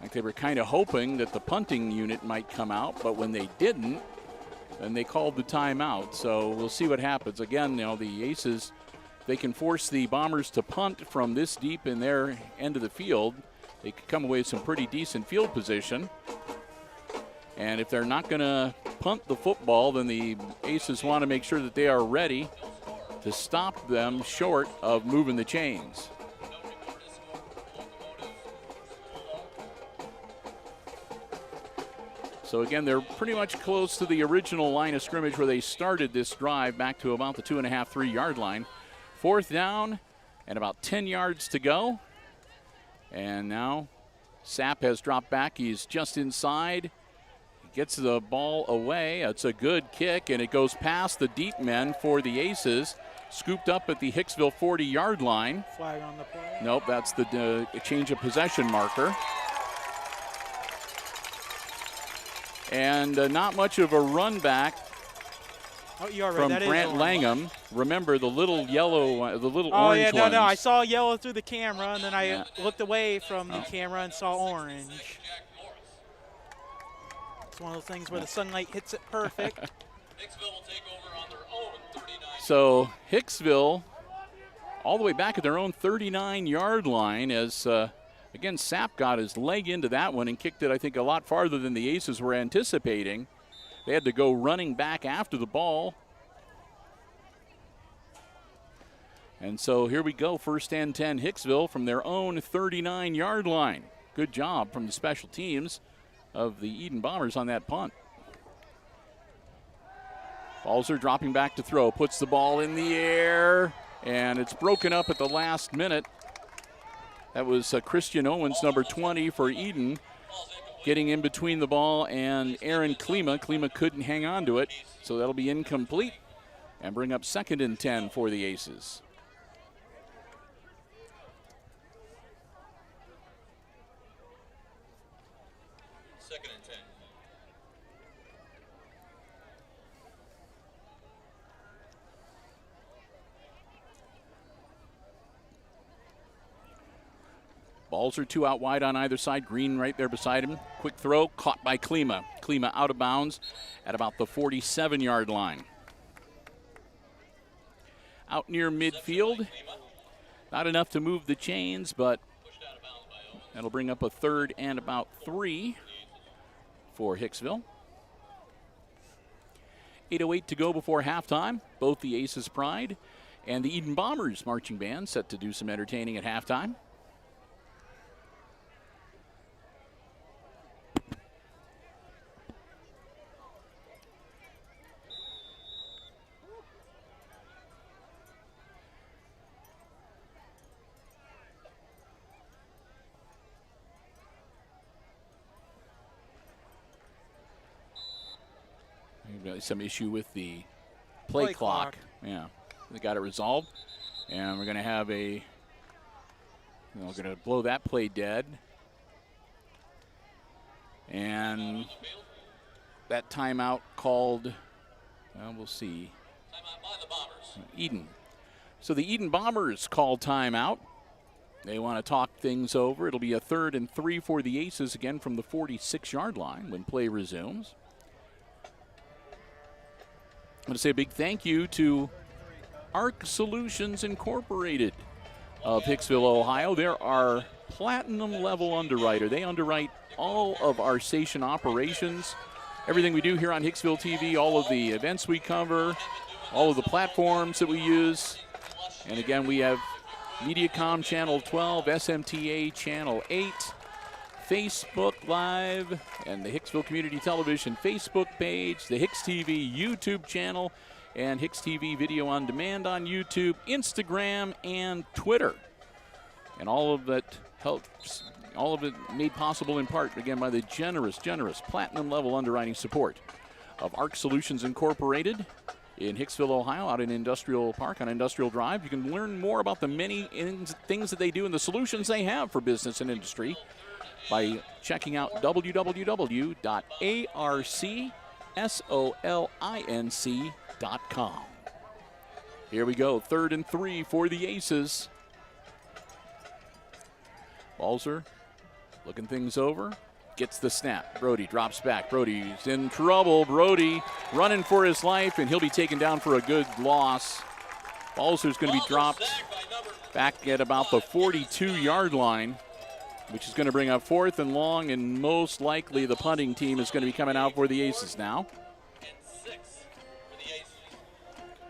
Like they were kind of hoping that the punting unit might come out, but when they didn't, then they called the timeout. So we'll see what happens. Again, the Aces, they can force the Bombers to punt from this deep in their end of the field. They could come away with some pretty decent field position. And if they're not going to punt the football, then the Aces want to make sure that they are ready to stop them short of moving the chains. So again, they're pretty much close to the original line of scrimmage where they started this drive, back to about the 2.5, 3 yard line. 4th down and about 10 yards to go. And now Sapp has dropped back. He's just inside. He gets the ball away. It's a good kick, and it goes past the deep men for the Aces. Scooped up at the Hicksville 40-yard line. Flag on the play. Nope, that's the change of possession marker. And not much of a run back from Grant Langham. Remember the little yellow, the little orange ones. No, I saw yellow through the camera, and then I looked away from the camera and saw orange. It's one of those things where the sunlight hits it perfect. Hicksville will take over on their own 39. So Hicksville all the way back at their own 39-yard line as, again, Sapp got his leg into that one and kicked it, I think, a lot farther than the Aces were anticipating. They had to go running back after the ball. And so here we go, 1st and 10, Hicksville from their own 39-yard line. Good job from the special teams of the Eden Bombers on that punt. Balzer dropping back to throw, puts the ball in the air, and it's broken up at the last minute. That was Christian Owens, number 20 for Eden, getting in between the ball and Aaron Klima. Klima couldn't hang on to it, so that'll be incomplete and bring up 2nd and 10 for the Aces. Balzer 2 out wide on either side. Green right there beside him. Quick throw, caught by Klima. Klima out of bounds at about the 47-yard line. Out near midfield. Not enough to move the chains, but that'll bring up a 3rd and about 3 for Hicksville. 8:08 to go before halftime. Both the Aces Pride and the Eden Bombers marching band set to do some entertaining at halftime. Some issue with the play clock. Yeah, they got it resolved, and we're going to have we're going to blow that play dead, and that timeout called. Well, we'll see. Timeout by the Bombers. Eden. So the Eden Bombers call timeout. They want to talk things over. It'll be a 3rd and 3 for the Aces again from the 46-yard line when play resumes. I want to say a big thank you to ARC Solutions Incorporated of Hicksville, Ohio. They're our platinum-level underwriter. They underwrite all of our station operations, everything we do here on Hicksville TV, all of the events we cover, all of the platforms that we use. And again, we have Mediacom Channel 12, SMTA Channel 8, Facebook Live, and the Hicksville Community Television Facebook page, the Hicks TV YouTube channel, and Hicks TV Video on Demand on YouTube, Instagram, and Twitter. And all of that helps, all of it made possible in part, again, by the generous platinum-level underwriting support of ARC Solutions Incorporated in Hicksville, Ohio, out in Industrial Park on Industrial Drive. You can learn more about the many things that they do and the solutions they have for business and industry by checking out www.arcsolinc.com. Aces.com. Here we go, 3rd and 3 for the Aces. Balzer looking things over, gets the snap. Brody drops back. Brody's in trouble. Brody running for his life, and he'll be taken down for a good loss. Balzer's going to be dropped back at about the 42-yard line, which is going to bring up 4th and long, and most likely the punting team is going to be coming out for the Aces now.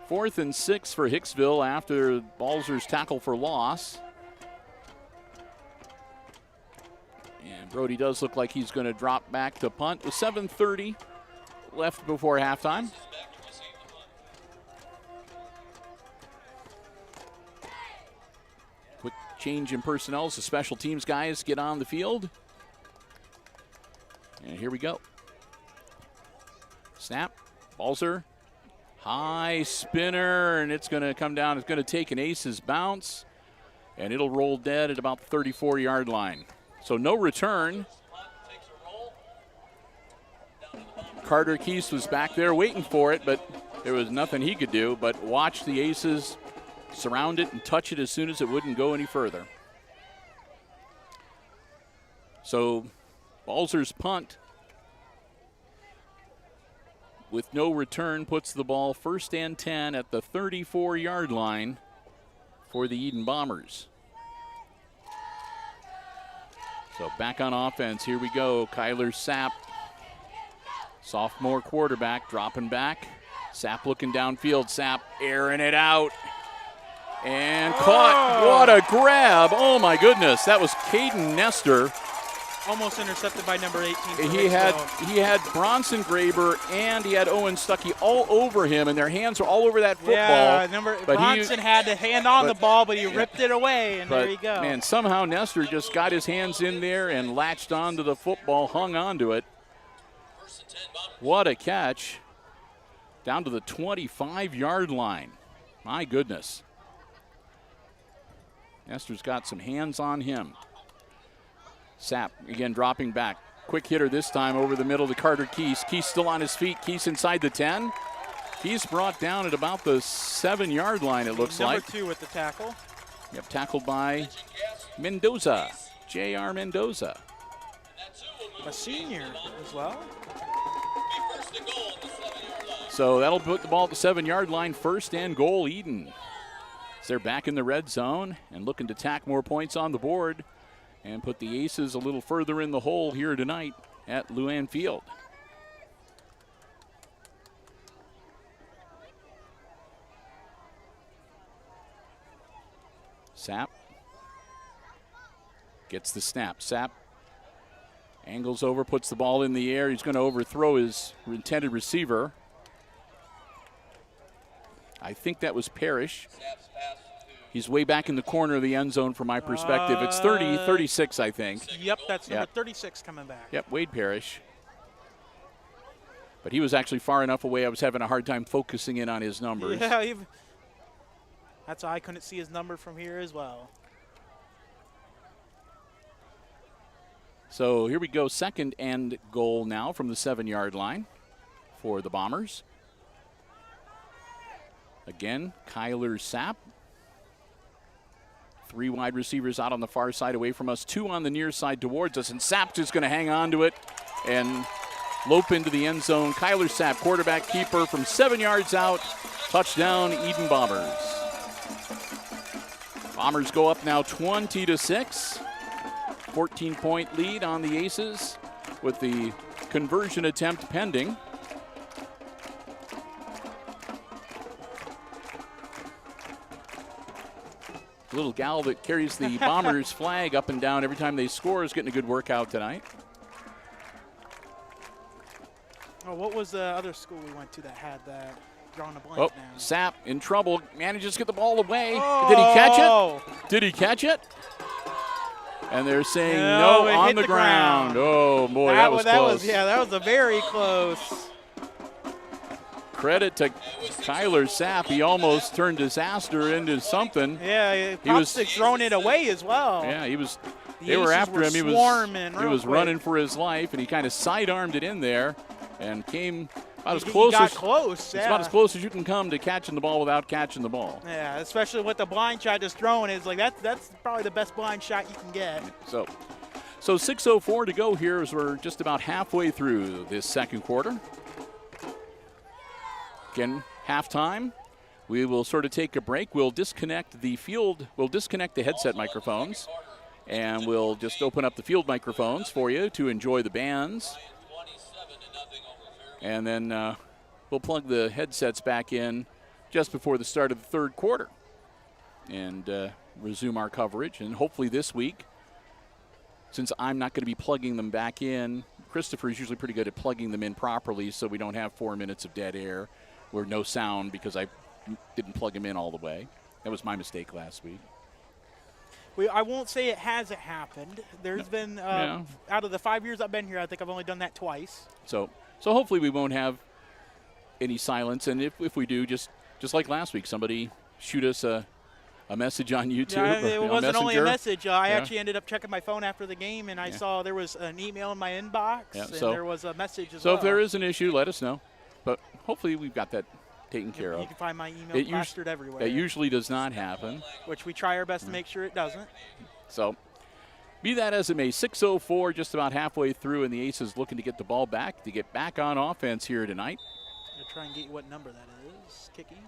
4th and 6 for Hicksville after Balzer's tackle for loss. And Brody does look like he's going to drop back to punt with 7:30 left before halftime. Quick change in personnel as the special teams guys get on the field. And here we go. Snap. Balzer. High spinner, and it's going to come down. It's going to take an Aces bounce, and it'll roll dead at about the 34-yard line. So no return. Carter Keese was back there waiting for it, but there was nothing he could do but watch the Aces surround it and touch it as soon as it wouldn't go any further. So Balzer's punt with no return puts the ball 1st and 10 at the 34-yard line for the Eden Bombers. So back on offense, here we go. Kyler Sapp, sophomore quarterback, dropping back. Sapp looking downfield. Sapp airing it out. And caught. What a grab. Oh, my goodness. That was Caden Nestor. Almost intercepted by number 18. He had Bronson Graber and he had Owen Stuckey all over him, and their hands were all over that football. Yeah, Bronson had to hand on the ball, but he ripped it away, and there you go. Man, somehow Nestor just got his hands in there and latched onto the football, hung onto it. What a catch. Down to the 25-yard line. My goodness. Nestor's got some hands on him. Sapp again dropping back. Quick hitter this time over the middle to Carter Keese. Keese still on his feet. Keese inside the 10. Keese brought down at about the 7-yard line, it looks like. Number 2 with the tackle. Yep, tackled by Mendoza. J.R. Mendoza. A senior as well. So that'll put the ball at the 7-yard line. 1st and goal, Eden. So they're back in the red zone and looking to tack more points on the board and put the Aces a little further in the hole here tonight at Luann Field. Sapp gets the snap. Sapp angles over, puts the ball in the air. He's going to overthrow his intended receiver. I think that was Parrish. He's way back in the corner of the end zone from my perspective. It's 36, I think. Yep, that's number 36 coming back. Yep, Wade Parrish. But he was actually far enough away I was having a hard time focusing in on his numbers. Yeah, that's why I couldn't see his number from here as well. So here we go, 2nd and goal now from the 7-yard line for the Bombers. Again, Kyler Sapp. 3 wide receivers out on the far side away from us, 2 on the near side towards us, and Sapp just going to hang on to it and lope into the end zone. Kyler Sapp, quarterback keeper from 7 yards out. Touchdown, Eden Bombers. Bombers go up now 20-6. 14-point lead on the Aces with the conversion attempt pending. Little gal that carries the Bombers flag up and down every time they score is getting a good workout tonight. Oh, what was the other school we went to that had that? Drawing a blank now. Sapp in trouble, manages to get the ball away. Oh. Did he catch it? Did he catch it? And they're saying no on the ground. Oh, boy, that was close. That was a very close. Credit to Kyler Sapp. He almost turned disaster into something. Yeah, he was throwing it away as well. Yeah, he was. They were after him. He was running for his life, and he kind of sidearmed it in there and came About as close got as, close. It's about as close as you can come to catching the ball without catching the ball. Yeah, especially with the blind shot just throwing. It's like that's probably the best blind shot you can get. So 6:04 to go here as we're just about halfway through this second quarter. Again, halftime. We will sort of take a break. We'll disconnect the field. We'll disconnect the headset microphones, and we'll just open up the field microphones for you to enjoy the bands. And then we'll plug the headsets back in just before the start of the third quarter and resume our coverage. And hopefully this week, since I'm not going to be plugging them back in, Christopher is usually pretty good at plugging them in properly so we don't have 4 minutes of dead air or no sound because I didn't plug them in all the way. That was my mistake last week. I won't say it hasn't happened. There's been, out of the 5 years I've been here, I think I've only done that twice. So hopefully we won't have any silence. And if we do, just like last week, somebody shoot us a message on YouTube. Yeah, it wasn't only a message. I Yeah. actually ended up checking my phone after the game, and I saw there was an email in my inbox, and so there was a message as well. So if there is an issue, let us know. But hopefully we've got that taken care of. You can find my email plastered everywhere. That usually does not happen. Which we try our best to make sure it doesn't. So be that as it may, 6:04, just about halfway through, and the Aces looking to get the ball back, to get back on offense here tonight. I'll try and get you what number that is. Kicking.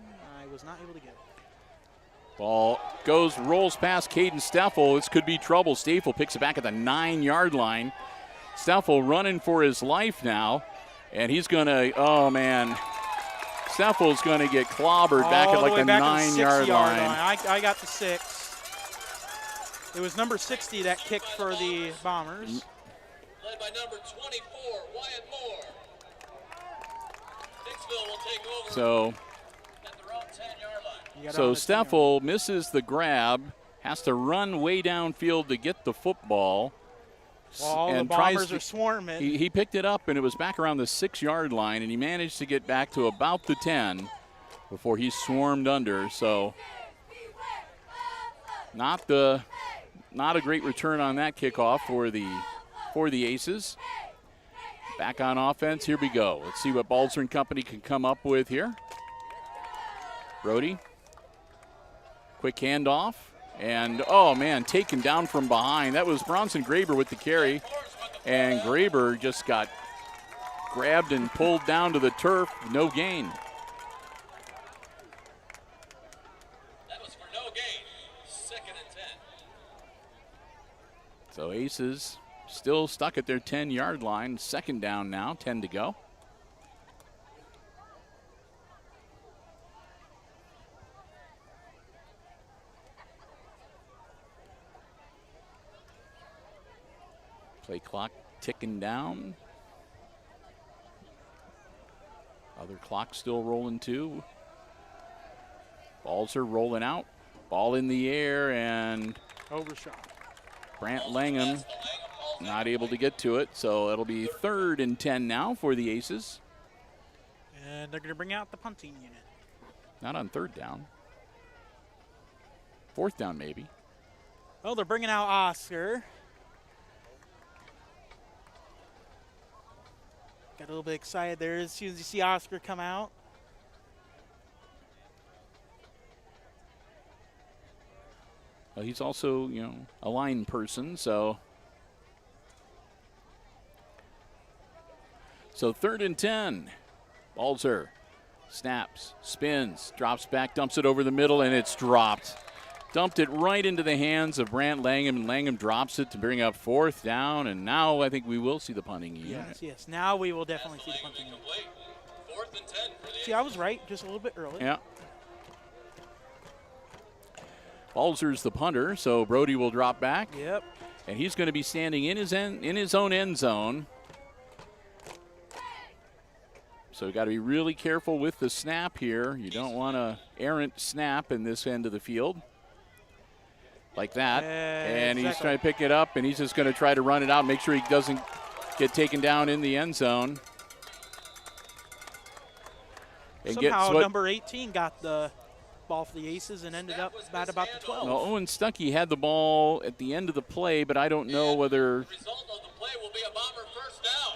I was not able to get it. Ball rolls past Caden Steffel. This could be trouble. Steffel picks it back at the 9-yard line. Steffel running for his life now, and he's going to, oh, man. Steffel's going to get clobbered back at like the 9-yard line. I got the 6. It was number 60 that kicked for the Bombers. Led by number 24, Wyatt Moore. Hicksville will take over So at their own 10-yard line. So Steffel misses the grab, has to run way downfield to get the football. Well, and the Bombers are swarming. He picked it up, and it was back around the 6-yard line, and he managed to get back to about the 10 before he swarmed under. So not a great return on that kickoff for the Aces. Back on offense. Here we go. Let's see what Balzer and company can come up with here. Brody. Quick handoff. And, oh, man, taken down from behind. That was Bronson Graber with the carry. And Graber just got grabbed and pulled down to the turf. No gain. That was for no gain. 2nd and 10. So Aces still stuck at their 10-yard line. 2nd down now, 10 to go. Play clock ticking down. Other clock still rolling too. Balls are rolling out. Ball in the air and overshot. Brant Langham not able to get to it, so it'll be 3rd and 10 now for the Aces. And they're going to bring out the punting unit. Not on 3rd down. 4th down maybe. Oh, they're bringing out Oscar. Got a little bit excited there as soon as you see Oscar come out. Well, he's also, a line person, so 3rd and 10. Balzer snaps, spins, drops back, dumps it over the middle, and it's dropped. Dumped it right into the hands of Brant Langham, and Langham drops it to bring up 4th down, and now I think we will see the punting unit. Yes. Now we will definitely see the punting unit. 4th and 10 for the See, I was right, just a little bit early. Yeah. Balzer's the punter, so Brody will drop back. Yep. And he's going to be standing in his own end zone. So we've got to be really careful with the snap here. You don't want an errant snap in this end of the field. Like that. And he's trying to pick it up, and he's just going to try to run it out, make sure he doesn't get taken down in the end zone. And somehow number 18 got the ball for the Aces and ended up about the 12. Well, Owen Stuckey had the ball at the end of the play, but I don't know whether. The result of the play will be a Bomber 1st down.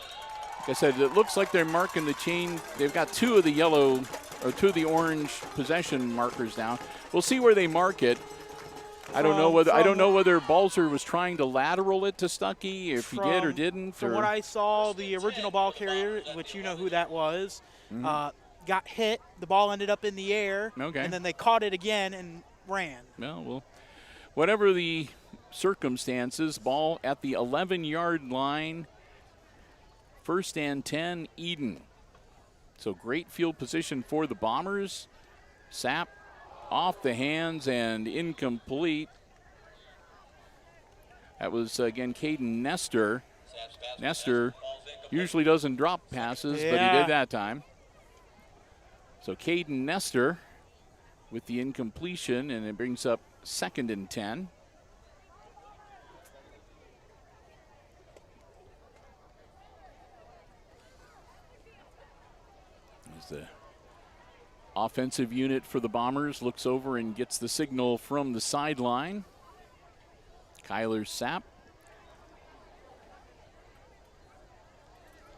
Like I said, it looks like they're marking the chain. They've got 2 of the yellow or 2 of the orange possession markers down. We'll see where they mark it. I don't know whether Balzer was trying to lateral it to Stuckey, if he did or didn't. From what I saw, the original ball carrier, which you know who that was, got hit. The ball ended up in the air, and then they caught it again and ran. Well, whatever the circumstances, ball at the 11-yard line, 1st and 10, Eden. So great field position for the Bombers. Sapp off the hands and incomplete. That was, again, Caden Nestor. Nestor usually doesn't drop passes, but he did that time. So Caden Nestor with the incompletion, and it brings up 2nd and 10. As the offensive unit for the Bombers looks over and gets the signal from the sideline. Kyler Sapp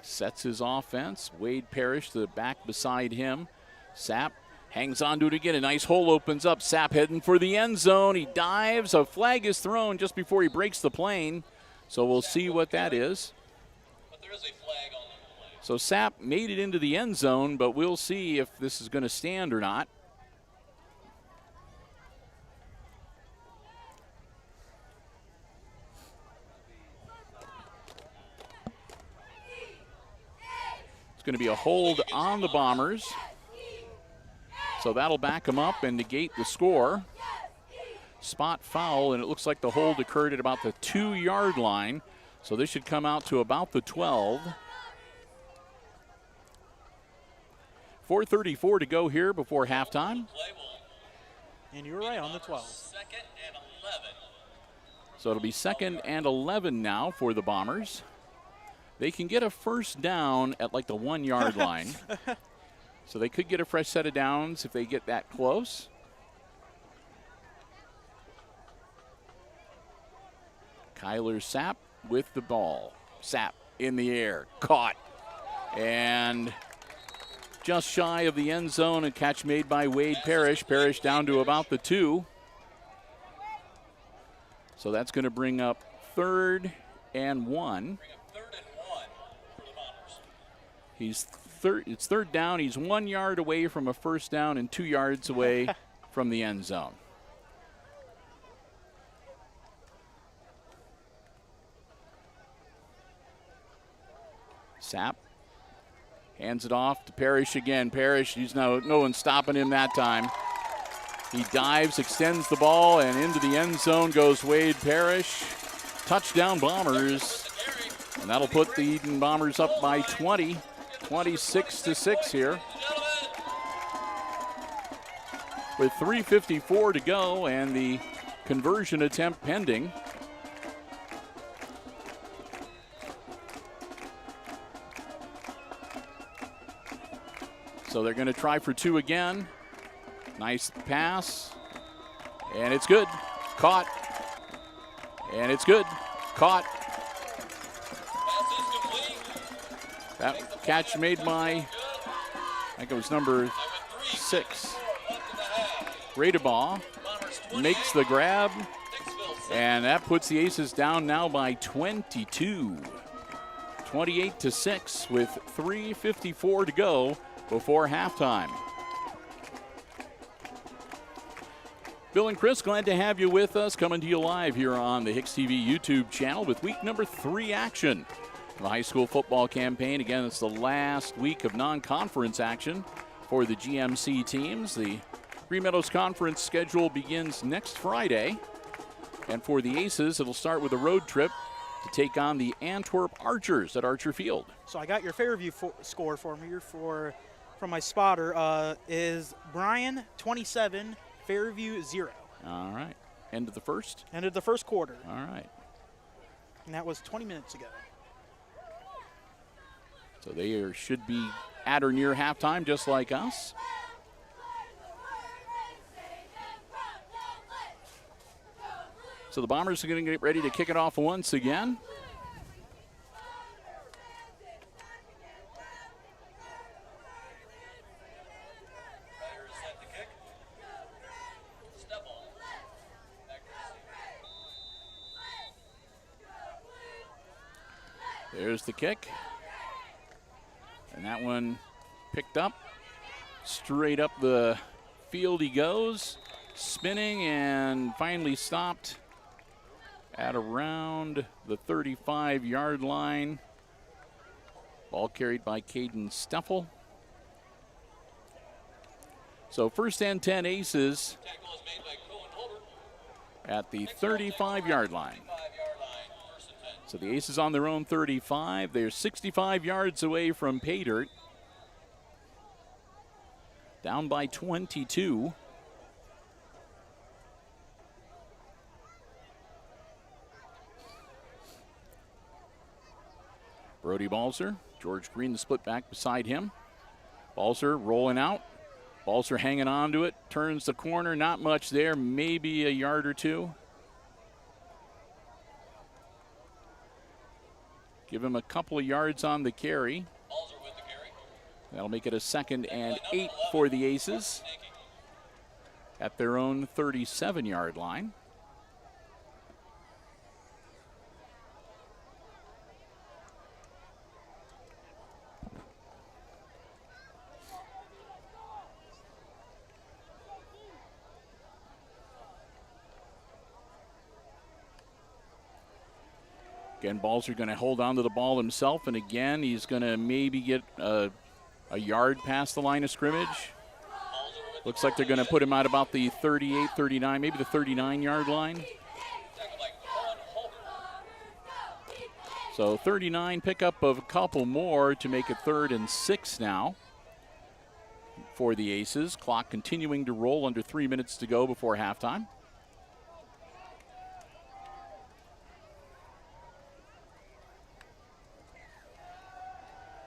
sets his offense. Wade Parrish, the back beside him. Sapp hangs on to it again. A nice hole opens up. Sapp heading for the end zone. He dives. A flag is thrown just before he breaks the plane. So we'll see what that is. But there is a flag on the play. So Sapp made it into the end zone, but we'll see if this is going to stand or not. It's going to be a hold on the Bombers. So that'll back them up and negate the score. Spot foul, and it looks like the hold occurred at about the 2-yard line. So this should come out to about the 12. 4:34 to go here before halftime. And you're right, on the 12. 2nd and 11. So it'll be 2nd and 11 now for the Bombers. They can get a first down at like the 1-yard line. So they could get a fresh set of downs if they get that close. Kyler Sapp with the ball. Sapp in the air, caught. And just shy of the end zone, a catch made by Wade Parrish. Parrish down to about the 2. So that's going to bring up 3rd and 1. It's 3rd down. He's 1 yard away from a first down and 2 yards away from the end zone. Sapp hands it off to Parrish again. Parrish, no one stopping him that time. He dives, extends the ball, and into the end zone goes Wade Parrish. Touchdown Bombers. And that'll put the Eden Bombers up by 20. 26-6 here. With 3:54 to go and the conversion attempt pending. So they're going to try for 2 again. Nice pass. And it's good. Caught. And it's good. Caught. That catch made by, I think it was number 6. Radebaugh makes the grab, and that puts the Aces down now by 22. 28-6 with 3:54 to go before halftime. Bill and Chris, glad to have you with us, coming to you live here on the Hicks TV YouTube channel with week number 3 action. The high school football campaign. Again, it's the last week of non-conference action for the GMC teams. The Green Meadows Conference schedule begins next Friday. And for the Aces, it'll start with a road trip to take on the Antwerp Archers at Archer Field. So I got your Fairview score for me from my spotter. Is Bryan 27, Fairview 0. All right. End of the first? End of the first quarter. All right. And that was 20 minutes ago. So they should be at or near halftime, just like us. So the Bombers are going to get ready to kick it off once again. There's the kick. And that one picked up. Straight up the field he goes. Spinning and finally stopped at around the 35-yard line. Ball carried by Caden Steffel. So first and 10 Aces at the 35-yard line. So the Aces on their own 35. They're 65 yards away from pay dirt. Down by 22. Brody Balzer, George Green, the split back beside him. Balzer rolling out. Balzer hanging on to it, turns the corner, not much there, maybe a yard or two. Give him a couple of yards on the carry. That'll make it a 2nd and 8 for the Aces at their own 37-yard line. Again, Balzer going to hold on to the ball himself, and again, he's going to maybe get a yard past the line of scrimmage. Looks like they're going to put him out about the 38, 39, maybe the 39-yard line. So 39, pickup of a couple more to make it 3rd and 6 now for the Aces. Clock continuing to roll, under 3 minutes to go before halftime.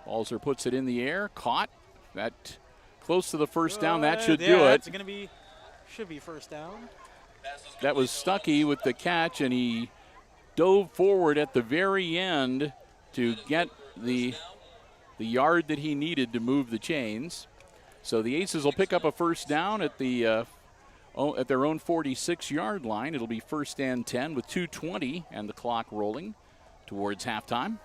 Balzer puts it in the air, caught. That close to the first down. That should do it. It's going to should be first down. That was Stuckey with the catch, and he dove forward at the very end to get the yard that he needed to move the chains. So the Aces will pick up a first down at their own 46-yard line. It'll be 1st and 10 with 2:20 and the clock rolling towards halftime.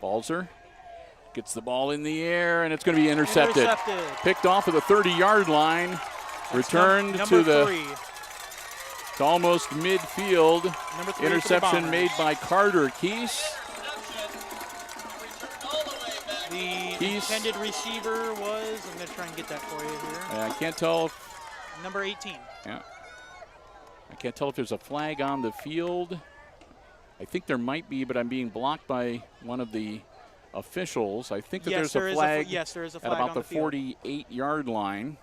Balzer gets the ball in the air, and it's going to be intercepted. Picked off at the 30-yard line. Returned to almost midfield. Interception made by Carter Keese. The intended receiver was, I'm going to try and get that for you here. I can't tell. Number 18. Yeah. I can't tell if there's a flag on the field. I think there might be, but I'm being blocked by one of the officials. I think that there's a flag, there is a flag at about the 48-yard line.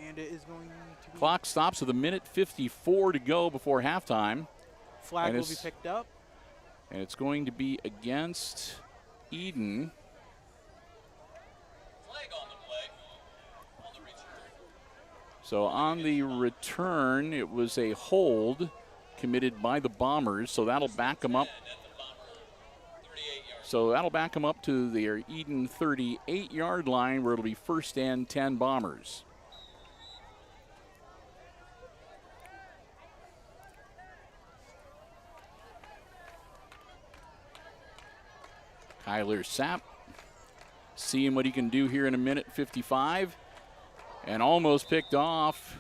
And it is going to be. Clock stops with a minute 54 to go before halftime. Flag will be picked up. And it's going to be against Eden. Flag on the play. On the return. So on the return, it was a hold committed by the Bombers, so that'll back them up. So that'll back them up to their Eden 38-yard line, where it'll be 1st and 10 Bombers. Kyler Sapp, seeing what he can do here in a minute 55, and almost picked off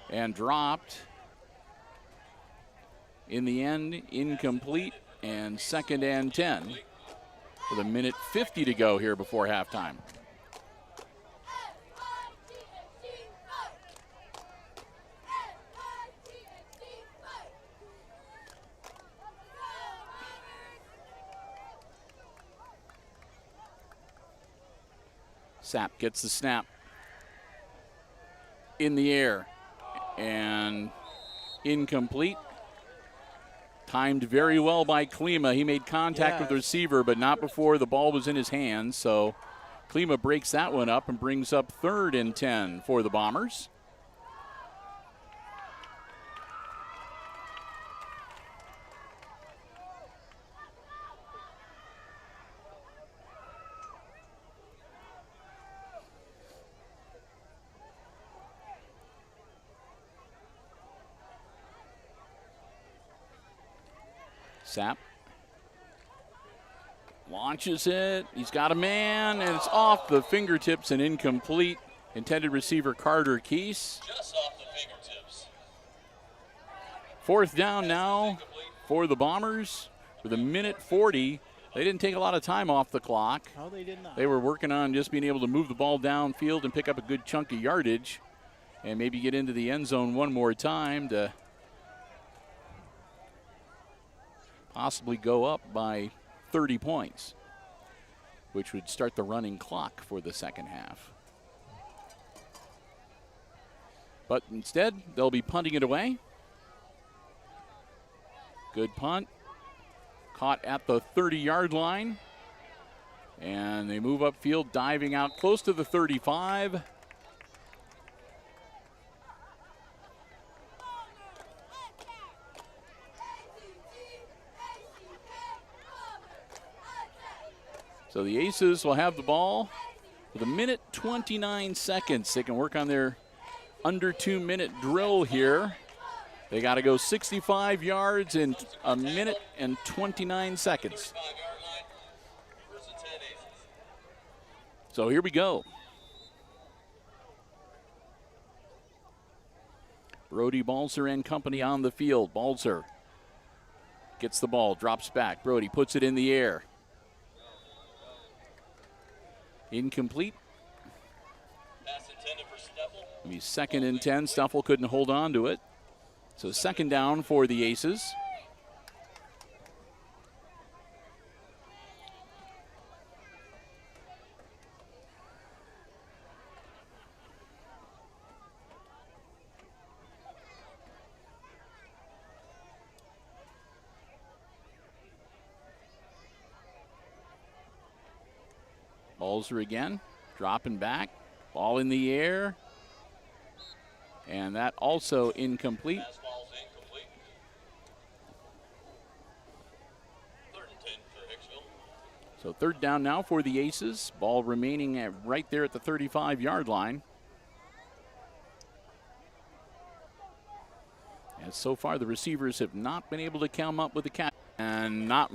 and dropped. In the end, incomplete, and 2nd and 10 with a minute 50 to go here before halftime. Sapp gets the snap in the air and incomplete. Timed very well by Klima. He made contact with the receiver, but not before the ball was in his hands. So Klima breaks that one up and brings up 3rd and 10 for the Bombers. Sapp launches it. He's got a man, and it's off the fingertips and incomplete. Intended receiver Carter Keese. Just off the fingertips. 4th down now for the Bombers with 1:40. They didn't take a lot of time off the clock. No, they did not. They were working on just being able to move the ball downfield and pick up a good chunk of yardage and maybe get into the end zone one more time to possibly go up by 30 points, which would start the running clock for the second half. But instead, they'll be punting it away. Good punt. Caught at the 30-yard line. And they move upfield, diving out close to the 35. So the Aces will have the ball with 1:29. They can work on their under 2-minute drill here. They got to go 65 yards in 1:29. So here we go. Brody Balzer and company on the field. Balzer gets the ball, drops back. Brody puts it in the air. Incomplete. Pass intended for Steffel. It'll be 2nd and 10. Steffel couldn't hold on to it. So 2nd down for the Aces. Balzer again, dropping back, ball in the air, and that also incomplete. Pass ball's incomplete. 3rd and 10 for Hicksville. So 3rd down now for the Aces. Ball remaining right there at the 35-yard line. And so far the receivers have not been able to come up with the catch and not